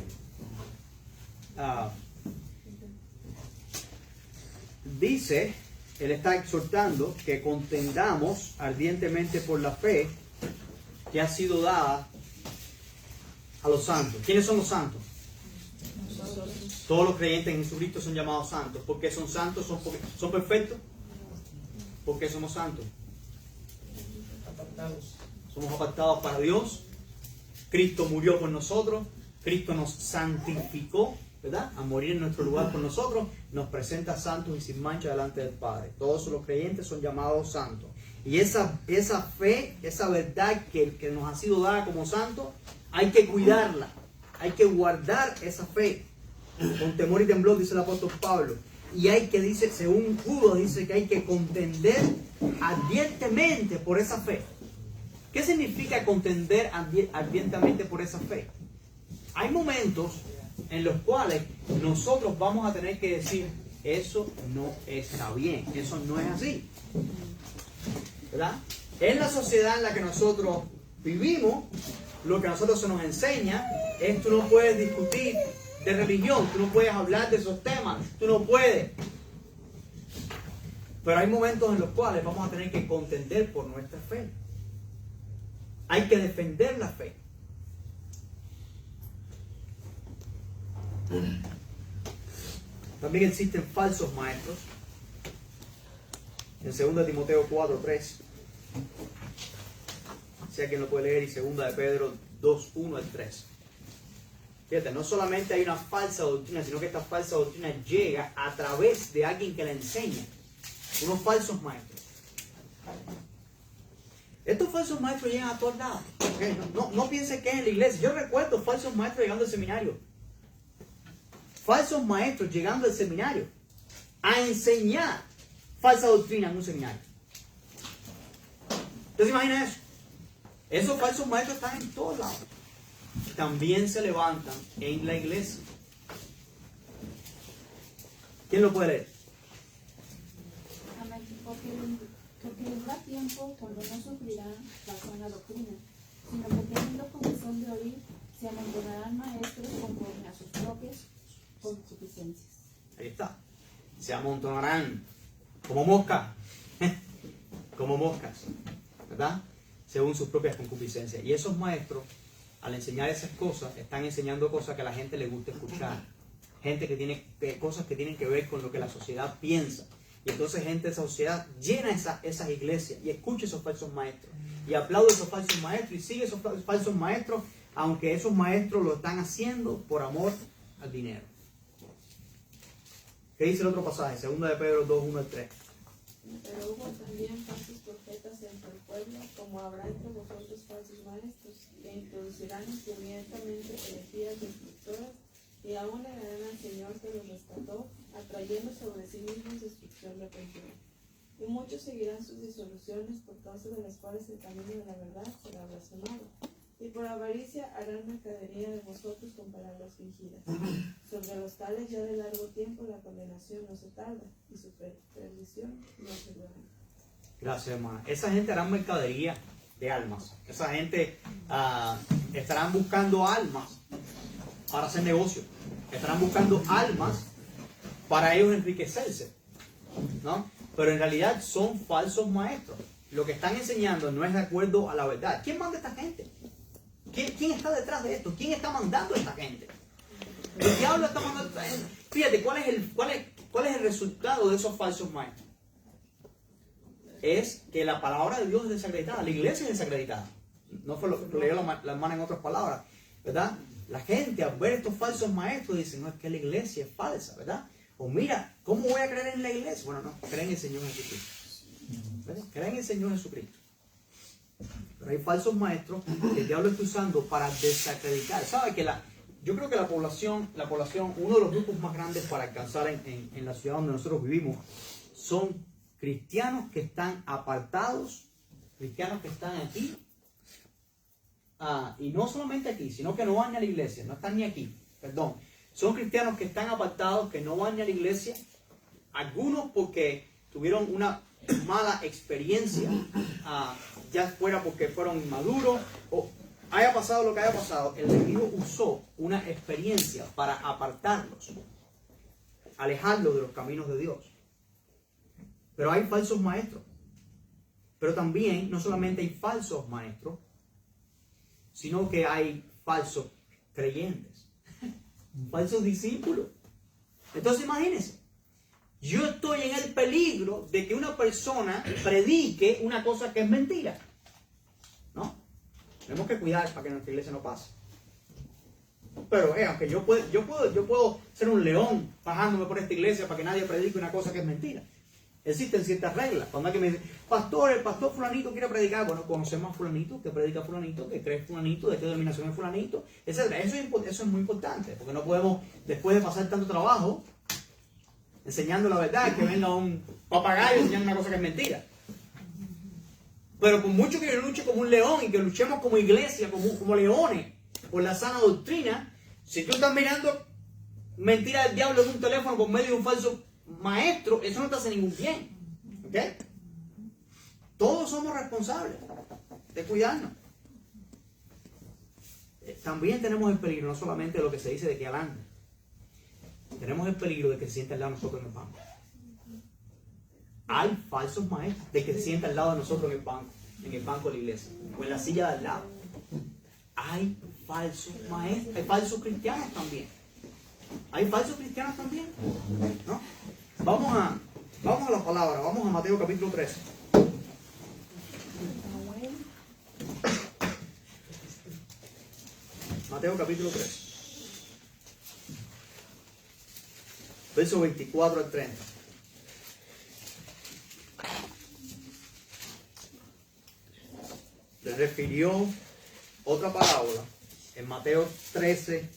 Dice, él está exhortando que contendamos ardientemente por la fe que ha sido dada a los santos. ¿Quiénes son los santos? Nosotros. Todos los creyentes en Jesucristo son llamados santos. ¿Por qué son santos? ¿Son perfectos? ¿Por qué somos santos? Apartados. Somos apartados para Dios. Cristo murió por nosotros. Cristo nos santificó, ¿verdad? A morir en nuestro lugar por nosotros. Nos presenta santos y sin mancha delante del Padre. Todos los creyentes son llamados santos. Y esa fe, esa verdad que nos ha sido dada como santos, hay que cuidarla. Hay que guardar esa fe. Con temor y temblor, dice el apóstol Pablo. Y hay que, dice, según Judas, dice que hay que contender ardientemente por esa fe. ¿Qué significa contender ardientemente por esa fe? Hay momentos en los cuales nosotros vamos a tener que decir, eso no está bien, eso no es así. ¿Verdad? En la sociedad en la que nosotros vivimos, lo que a nosotros se nos enseña es: tú no puedes discutir de religión, tú no puedes hablar de esos temas, tú no puedes. Pero hay momentos en los cuales vamos a tener que contender por nuestra fe. Hay que defender la fe. También existen falsos maestros. En 2 Timoteo 4:3, si alguien lo puede leer, y 2 de Pedro 2:1 al 3. Fíjate, no solamente hay una falsa doctrina, sino que esta falsa doctrina llega a través de alguien que la enseña. Unos falsos maestros. Estos falsos maestros llegan a todos lados. ¿Okay? No piensen que es en la iglesia. Yo recuerdo falsos maestros llegando al seminario. Falsos maestros llegando al seminario a enseñar falsa doctrina en un seminario. ¿Usted se imagina eso? Esos falsos maestros están en todos lados. También se levantan en la iglesia. ¿Quién lo puede leer? Amén. Porque vendrá tiempo cuando no sufrirán la sana doctrina, sino que teniendo comezón de oír, se amontonarán maestros conforme a sus propias concupiscencias. Ahí está. Se amontonarán como moscas. Como moscas. ¿Verdad? Según sus propias concupiscencias. Y esos maestros, al enseñar esas cosas, están enseñando cosas que a la gente le gusta escuchar. Gente que tiene cosas que tienen que ver con lo que la sociedad piensa. Y entonces gente de esa sociedad llena esas iglesias y escucha esos falsos maestros. Y aplaude a esos falsos maestros y sigue esos falsos maestros, aunque esos maestros lo están haciendo por amor al dinero. ¿Qué dice el otro pasaje? 2 de Pedro 2:1 al 3. Pero hubo también falsos profetas entre el pueblo, como habrá entre vosotros falsos maestros, que introducirán instrumentalmente herejías destructoras, y aún negarán al Señor que los rescató, atrayendo sobre sí mismos destrucción repentina. Y muchos seguirán sus disoluciones, por causa de las cuales el camino de la verdad será blasfemado. Y por avaricia harán mercadería de vosotros con palabras fingidas. Sobre los tales ya de largo tiempo la condenación no se tarda, y su perdición no se duerme. Gracias, hermana. Esa gente hará mercadería de almas. Esa gente estarán buscando almas para hacer negocio. Estarán buscando almas para ellos enriquecerse, ¿no? Pero en realidad son falsos maestros. Lo que están enseñando no es de acuerdo a la verdad. ¿Quién manda a esta gente? ¿Quién está detrás de esto? ¿Quién está mandando a esta gente? El diablo está mandando a esta gente. Fíjate, ¿cuál es el resultado de esos falsos maestros? Es que la palabra de Dios es desacreditada, la iglesia es desacreditada. No fue lo que leyó la hermana en otras palabras, ¿verdad? La gente al ver estos falsos maestros dice: no, es que la iglesia es falsa, ¿verdad? O mira, ¿cómo voy a creer en la iglesia? Bueno, no, creen en el Señor Jesucristo. ¿Verdad? Creen en el Señor Jesucristo. Pero hay falsos maestros que el diablo está usando para desacreditar. ¿Sabe que yo creo que la población, uno de los grupos más grandes para alcanzar en la ciudad donde nosotros vivimos, son cristianos que están apartados, cristianos que están aquí, y no solamente aquí, sino que no van ni a la iglesia, no están ni aquí, perdón. Son cristianos que están apartados, que no van ni a la iglesia, algunos porque tuvieron una mala experiencia, ya fuera porque fueron inmaduros, o haya pasado lo que haya pasado, el enemigo usó una experiencia para apartarlos, alejarlos de los caminos de Dios. Pero hay falsos maestros. Pero también, no solamente hay falsos maestros, sino que hay falsos creyentes, falsos discípulos. Entonces imagínense, yo estoy en el peligro de que una persona predique una cosa que es mentira. ¿No? Tenemos que cuidar para que nuestra iglesia no pase. Pero aunque yo puedo ser un león bajándome por esta iglesia para que nadie predique una cosa que es mentira. Existen ciertas reglas. Cuando alguien me dice, pastor, el pastor fulanito quiere predicar, bueno, conocemos a fulanito, que predica fulanito, que cree fulanito, de qué denominación es fulanito, etc. Eso es muy importante, porque no podemos, después de pasar tanto trabajo enseñando la verdad, que venga un papagayo enseñando una cosa que es mentira. Pero por mucho que yo luche como un león y que luchemos como iglesia, como leones, por la sana doctrina, si tú estás mirando mentira del diablo en un teléfono por medio de un falso maestro, eso no te hace ningún bien. ¿Ok? Todos somos responsables de cuidarnos. También tenemos el peligro, no solamente de lo que se dice de que adelante. Tenemos el peligro de que se sienta al lado de nosotros en el banco. Hay falsos maestros de que se sienta al lado de nosotros en el banco de la iglesia, o en la silla de al lado. Hay falsos maestros, hay falsos cristianos también. Hay falsos cristianos también, ¿no? Vamos a la palabra, vamos a Mateo capítulo 13. Mateo capítulo 13. Verso 24 al 30. Le refirió otra parábola en Mateo 13,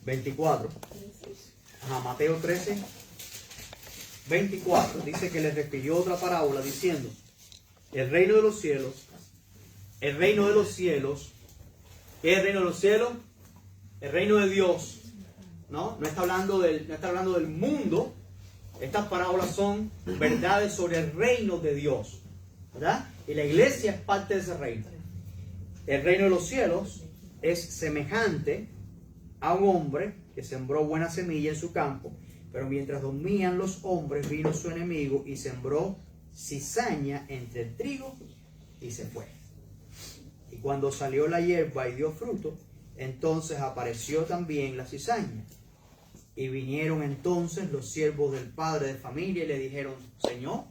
24. Mateo 13, 24. Dice que le refirió otra parábola diciendo, el reino de los cielos, ¿qué es el reino de los cielos? El reino de Dios. No está hablando del mundo. Estas parábolas son verdades sobre el reino de Dios, ¿verdad? Y la iglesia es parte de ese reino. El reino de los cielos es semejante a un hombre que sembró buena semilla en su campo, pero mientras dormían los hombres vino su enemigo y sembró cizaña entre el trigo y se fue. Y cuando salió la hierba y dio fruto, entonces apareció también la cizaña. Y vinieron entonces los siervos del padre de familia y le dijeron, Señor,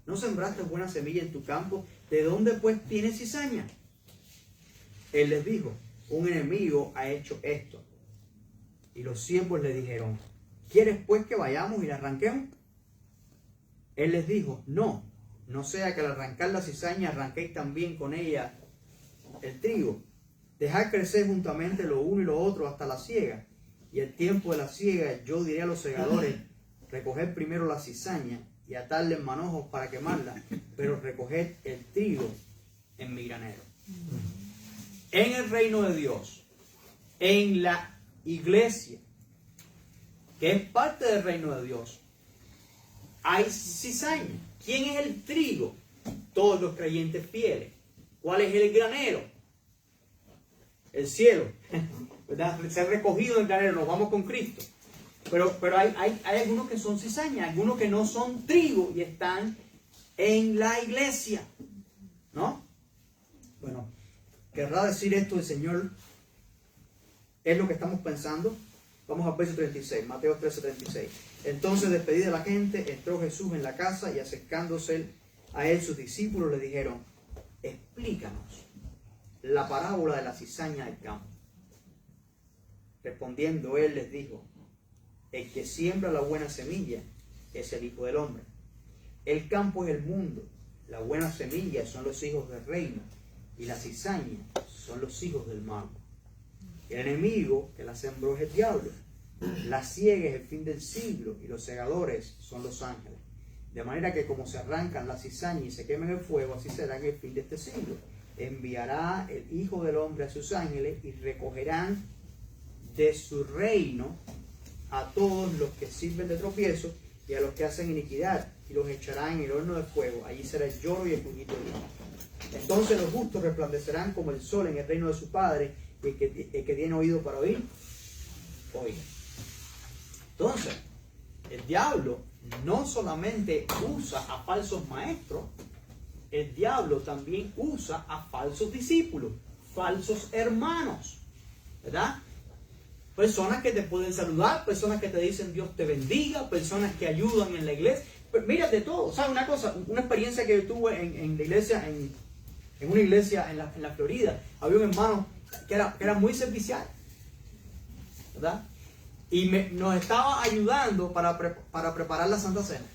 ¿no sembraste buena semilla en tu campo? ¿De dónde pues tienes cizaña? Él les dijo, un enemigo ha hecho esto. Y los siervos le dijeron, ¿quieres pues que vayamos y la arranquemos? Él les dijo, no sea que al arrancar la cizaña arranquéis también con ella el trigo. Dejad crecer juntamente lo uno y lo otro hasta la siega. Y el tiempo de la siega, yo diré a los segadores, recoged primero la cizaña y atarle en manojos para quemarla, pero recoged el trigo en mi granero. En el reino de Dios, en la iglesia, que es parte del reino de Dios, hay cizaña. ¿Quién es el trigo? Todos los creyentes fieles. ¿Cuál es el granero? El cielo, ¿verdad? Ser recogido del granero, nos vamos con Cristo. Pero hay algunos que son cizaña, algunos que no son trigo y están en la iglesia, ¿no? Bueno, ¿querrá decir esto el Señor? ¿Es lo que estamos pensando? Vamos al verso 36, Mateo 13, 36. Entonces, despedida la gente, entró Jesús en la casa y acercándose a él sus discípulos le dijeron, explícanos la parábola de la cizaña del campo. Respondiendo él les dijo, el que siembra la buena semilla es el Hijo del Hombre. El campo es el mundo, la buena semilla son los hijos del reino y la cizaña son los hijos del mal. El enemigo que la sembró es el diablo. La siega es el fin del siglo y los segadores son los ángeles. De manera que como se arrancan la cizaña y se queman en el fuego, así será en el fin de este siglo. Enviará el Hijo del Hombre a sus ángeles y recogerán de su reino a todos los que sirven de tropiezo y a los que hacen iniquidad, y los echarán en el horno de fuego. Allí será el lloro y el crujir de dientes. Entonces los justos resplandecerán como el sol en el reino de su Padre, y el que tiene oído para oír, oiga. Entonces, el diablo no solamente usa a falsos maestros, el diablo también usa a falsos discípulos, falsos hermanos, ¿verdad? personas que te pueden saludar, personas que te dicen Dios te bendiga, personas que ayudan en la iglesia. Pero mira, de todo. ¿Sabes una cosa? Una experiencia que yo tuve en la iglesia, en una iglesia en la Florida, había un hermano que era muy servicial, ¿verdad? Y nos estaba ayudando para preparar la Santa Cena.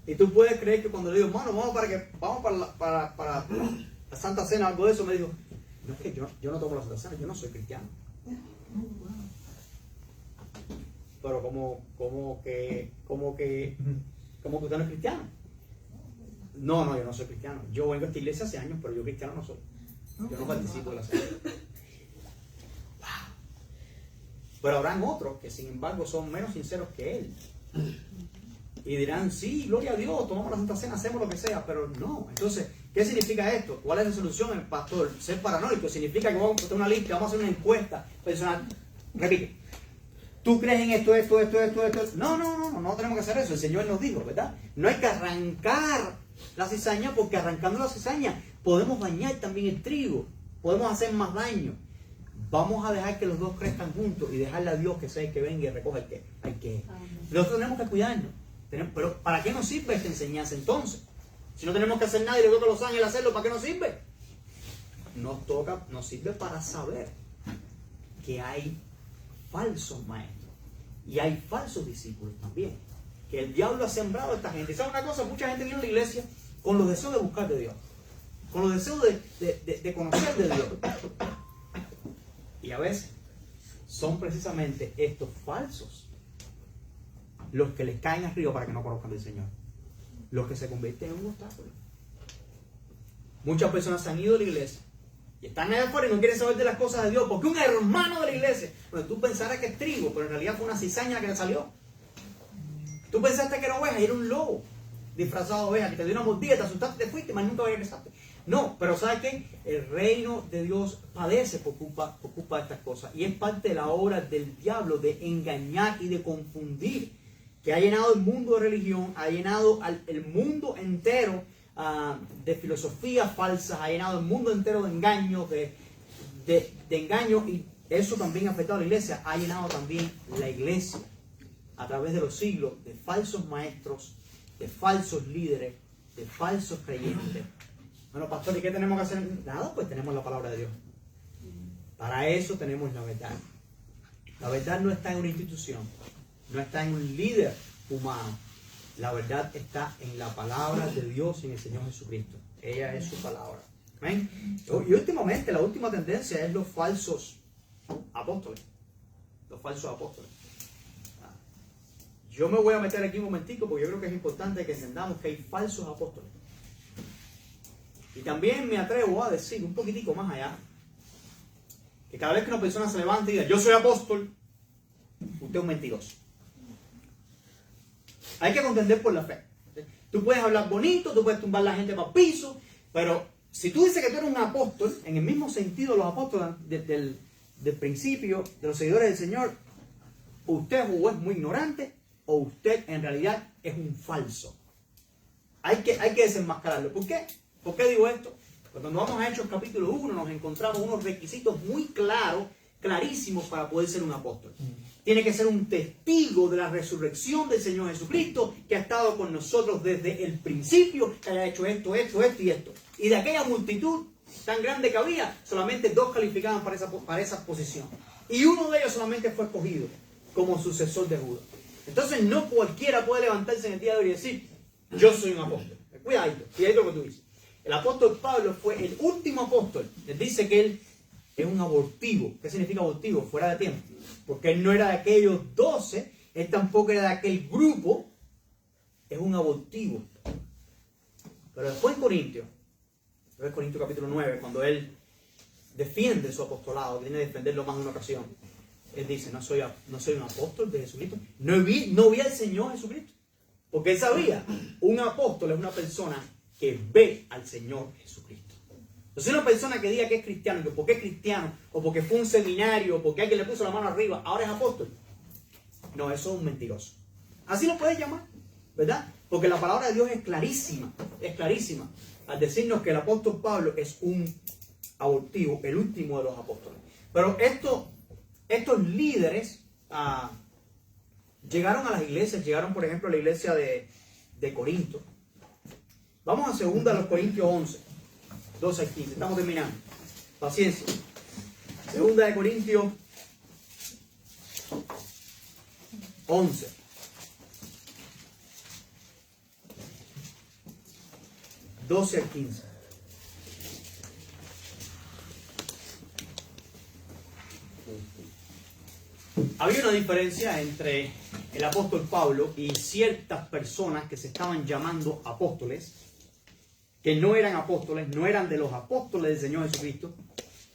Y tú puedes creer que cuando le digo, hermano, vamos para la Santa Cena, algo de eso, me dijo, no, es que yo no tomo la Santa Cena, yo no soy cristiano. Pero como que usted no es cristiano. No, yo no soy cristiano. Yo vengo a esta iglesia hace años, pero yo cristiano no soy. Yo no participo de la cena. Wow. Pero habrán otros que sin embargo son menos sinceros que él. Y dirán, sí, gloria a Dios, tomamos la Santa Cena, hacemos lo que sea, pero no. Entonces, ¿qué significa esto? ¿Cuál es la solución, el pastor? Ser paranoico significa que vamos a hacer una lista, vamos a hacer una encuesta personal. Repite. ¿Tú crees en esto? No tenemos que hacer eso. El Señor nos dijo, ¿verdad? No hay que arrancar la cizaña, porque arrancando la cizaña podemos dañar también el trigo. Podemos hacer más daño. Vamos a dejar que los dos crezcan juntos y dejarle a Dios que sea el que venga y recoja el que. Nosotros tenemos que cuidarnos. Pero ¿para qué nos sirve esta enseñanza entonces? Si no tenemos que hacer nada y le toca a los ángeles hacerlo, ¿para qué nos sirve? Nos sirve para saber que hay falsos maestros y hay falsos discípulos también, que el diablo ha sembrado a esta gente. ¿Sabes una cosa? Mucha gente viene a la iglesia con los deseos de buscar de Dios, con los deseos de conocer de Dios, y a veces son precisamente estos falsos los que les caen arriba para que no conozcan del Señor, los que se convierten en un obstáculo. Muchas personas se han ido de la iglesia y están allá afuera y no quieren saber de las cosas de Dios, porque un hermano de la iglesia, bueno, tú pensarás que es trigo, pero en realidad fue una cizaña que le salió. Tú pensaste que era oveja y era un lobo disfrazado de oveja, que te dio una mordida, te asustaste, te fuiste, más nunca regresaste. No, pero ¿sabes qué? El reino de Dios padece por culpa de estas cosas, y es parte de la obra del diablo de engañar y de confundir, que ha llenado el mundo de religión, ha llenado el mundo entero de filosofías falsas, ha llenado el mundo entero de engaños, de engaños, y eso también ha afectado a la iglesia. Ha llenado también la iglesia a través de los siglos de falsos maestros, de falsos líderes, de falsos creyentes. Bueno, pastor, ¿y qué tenemos que hacer? Nada, pues tenemos la palabra de Dios. Para eso tenemos la verdad. La verdad no está en una institución, no está en un líder humano. La verdad está en la palabra de Dios y en el Señor Jesucristo. Ella es su palabra. ¿Ven? Y últimamente, la última tendencia es los falsos apóstoles. Los falsos apóstoles. Yo me voy a meter aquí un momentico porque yo creo que es importante que entendamos que hay falsos apóstoles. Y también me atrevo a decir un poquitico más allá, que cada vez que una persona se levanta y diga, yo soy apóstol, usted es un mentiroso. Hay que contender por la fe. Tú puedes hablar bonito, tú puedes tumbar a la gente para el piso, pero si tú dices que tú eres un apóstol, en el mismo sentido de los apóstoles del principio, de los seguidores del Señor, usted o es muy ignorante o usted en realidad es un falso. Hay que desenmascararlo. ¿Por qué? ¿Por qué digo esto? Porque cuando vamos a Hechos capítulo 1 nos encontramos unos requisitos muy clarísimos para poder ser un apóstol. Tiene que ser un testigo de la resurrección del Señor Jesucristo, que ha estado con nosotros desde el principio, que haya hecho esto y esto. Y de aquella multitud tan grande que había, solamente 2 calificaban para esa posición. Y uno de ellos solamente fue escogido como sucesor de Judas. Entonces no cualquiera puede levantarse en el día de hoy y decir, yo soy un apóstol. Cuidadito lo que tú dices. El apóstol Pablo fue el último apóstol. Él dice que él es un abortivo. ¿Qué significa abortivo? Fuera de tiempo. Porque él no era de aquellos 12, él tampoco era de aquel grupo. Es un abortivo. Pero después en Corintios capítulo 9, cuando él defiende su apostolado, viene a defenderlo más de una ocasión, él dice, no soy un apóstol de Jesucristo, no vi al Señor Jesucristo. Porque él sabía, un apóstol es una persona que ve al Señor Jesucristo. Entonces una persona que diga que es cristiano, que porque es cristiano, o porque fue a un seminario, o porque alguien le puso la mano arriba, ahora es apóstol. No, eso es un mentiroso. Así lo puedes llamar, ¿verdad? Porque la palabra de Dios es clarísima al decirnos que el apóstol Pablo es un abortivo, el último de los apóstoles. Pero esto estos líderes llegaron a las iglesias, llegaron por ejemplo a la iglesia de Corinto. Vamos a 2 Corintios 11, 12 al 15, estamos terminando. Paciencia. 2 Corintios 11. (12 al 15). Había una diferencia entre el apóstol Pablo y ciertas personas que se estaban llamando apóstoles, que no eran apóstoles, no eran de los apóstoles del Señor Jesucristo,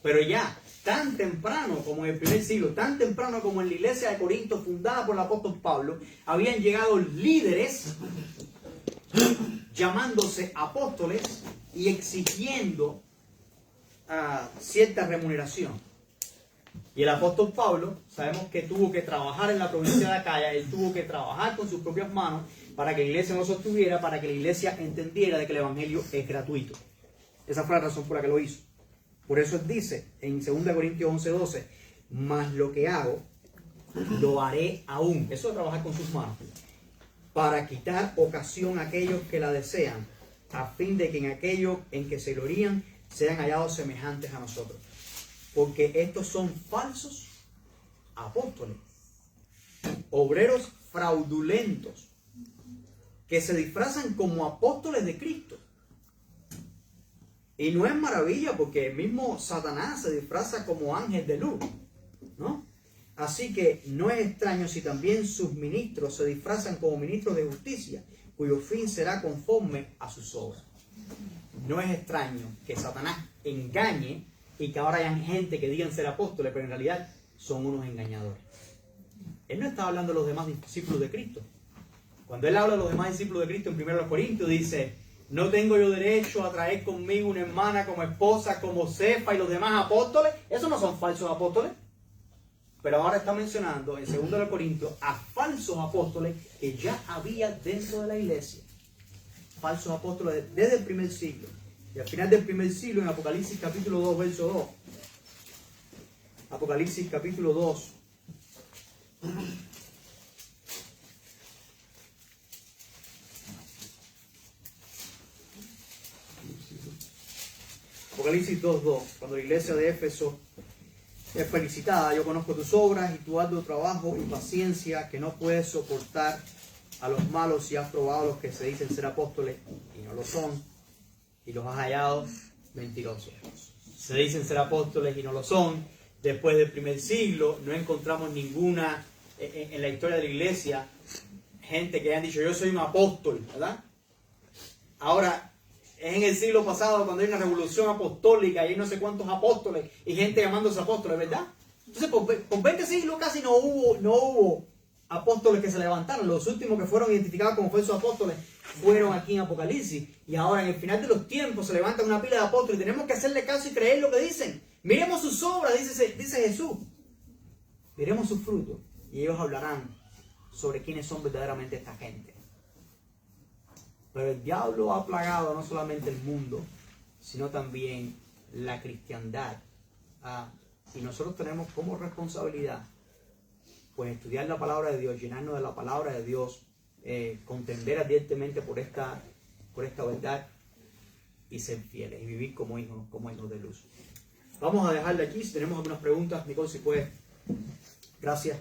pero ya tan temprano como en el primer siglo, tan temprano como en la iglesia de Corinto fundada por el apóstol Pablo, habían llegado líderes llamándose apóstoles y exigiendo cierta remuneración. Y el apóstol Pablo, sabemos que tuvo que trabajar en la provincia de Acaya, él tuvo que trabajar con sus propias manos para que la iglesia no sostuviera, para que la iglesia entendiera de que el evangelio es gratuito. Esa fue la razón por la que lo hizo. Por eso él dice en 2 Corintios 11:12, mas lo que hago, lo haré aún. Eso de trabajar con sus manos, para quitar ocasión a aquellos que la desean, a fin de que en aquello en que se glorían sean hallados semejantes a nosotros. Porque estos son falsos apóstoles, obreros fraudulentos, que se disfrazan como apóstoles de Cristo. Y no es maravilla, porque el mismo Satanás se disfraza como ángel de luz, ¿no? Así que no es extraño si también sus ministros se disfrazan como ministros de justicia, cuyo fin será conforme a sus obras. No es extraño que Satanás engañe y que ahora hayan gente que digan ser apóstoles, pero en realidad son unos engañadores. Él no está hablando de los demás discípulos de Cristo. Cuando él habla de los demás discípulos de Cristo en 1 Corintios dice: no tengo yo derecho a traer conmigo una hermana como esposa, como Cefa y los demás apóstoles. Esos no son falsos apóstoles. Pero ahora está mencionando en 2 Corintios a falsos apóstoles que ya había dentro de la iglesia. Falsos apóstoles desde el primer siglo. Y al final del primer siglo, en Apocalipsis capítulo 2, verso 2. Apocalipsis capítulo 2. Apocalipsis 2:2. Cuando la iglesia de Éfeso es felicitada: yo conozco tus obras y tu arduo trabajo y paciencia, que no puedes soportar a los malos y has probado a los que se dicen ser apóstoles y no lo son, y los has hallado mentirosos. Se dicen ser apóstoles y no lo son. Después del primer siglo no encontramos ninguna en la historia de la iglesia gente que hayan dicho yo soy un apóstol, ¿verdad? Ahora, es en el siglo pasado cuando hay una revolución apostólica y hay no sé cuántos apóstoles y gente llamándose apóstoles, ¿verdad? Entonces por 20 siglos casi no hubo apóstoles que se levantaron. Los últimos que fueron identificados como falsos apóstoles fueron aquí en Apocalipsis. Y ahora en el final de los tiempos se levanta una pila de apóstoles y tenemos que hacerle caso y creer lo que dicen. Miremos sus obras, dice Jesús. Miremos sus frutos y ellos hablarán sobre quiénes son verdaderamente esta gente. Pero el diablo ha plagado no solamente el mundo, sino también la cristiandad. Y nosotros tenemos como responsabilidad pues estudiar la palabra de Dios, llenarnos de la palabra de Dios, contender ardientemente por esta verdad y ser fieles y vivir como hijos de luz. Vamos a dejarle aquí. Si tenemos algunas preguntas, Nicole, si puedes. Gracias.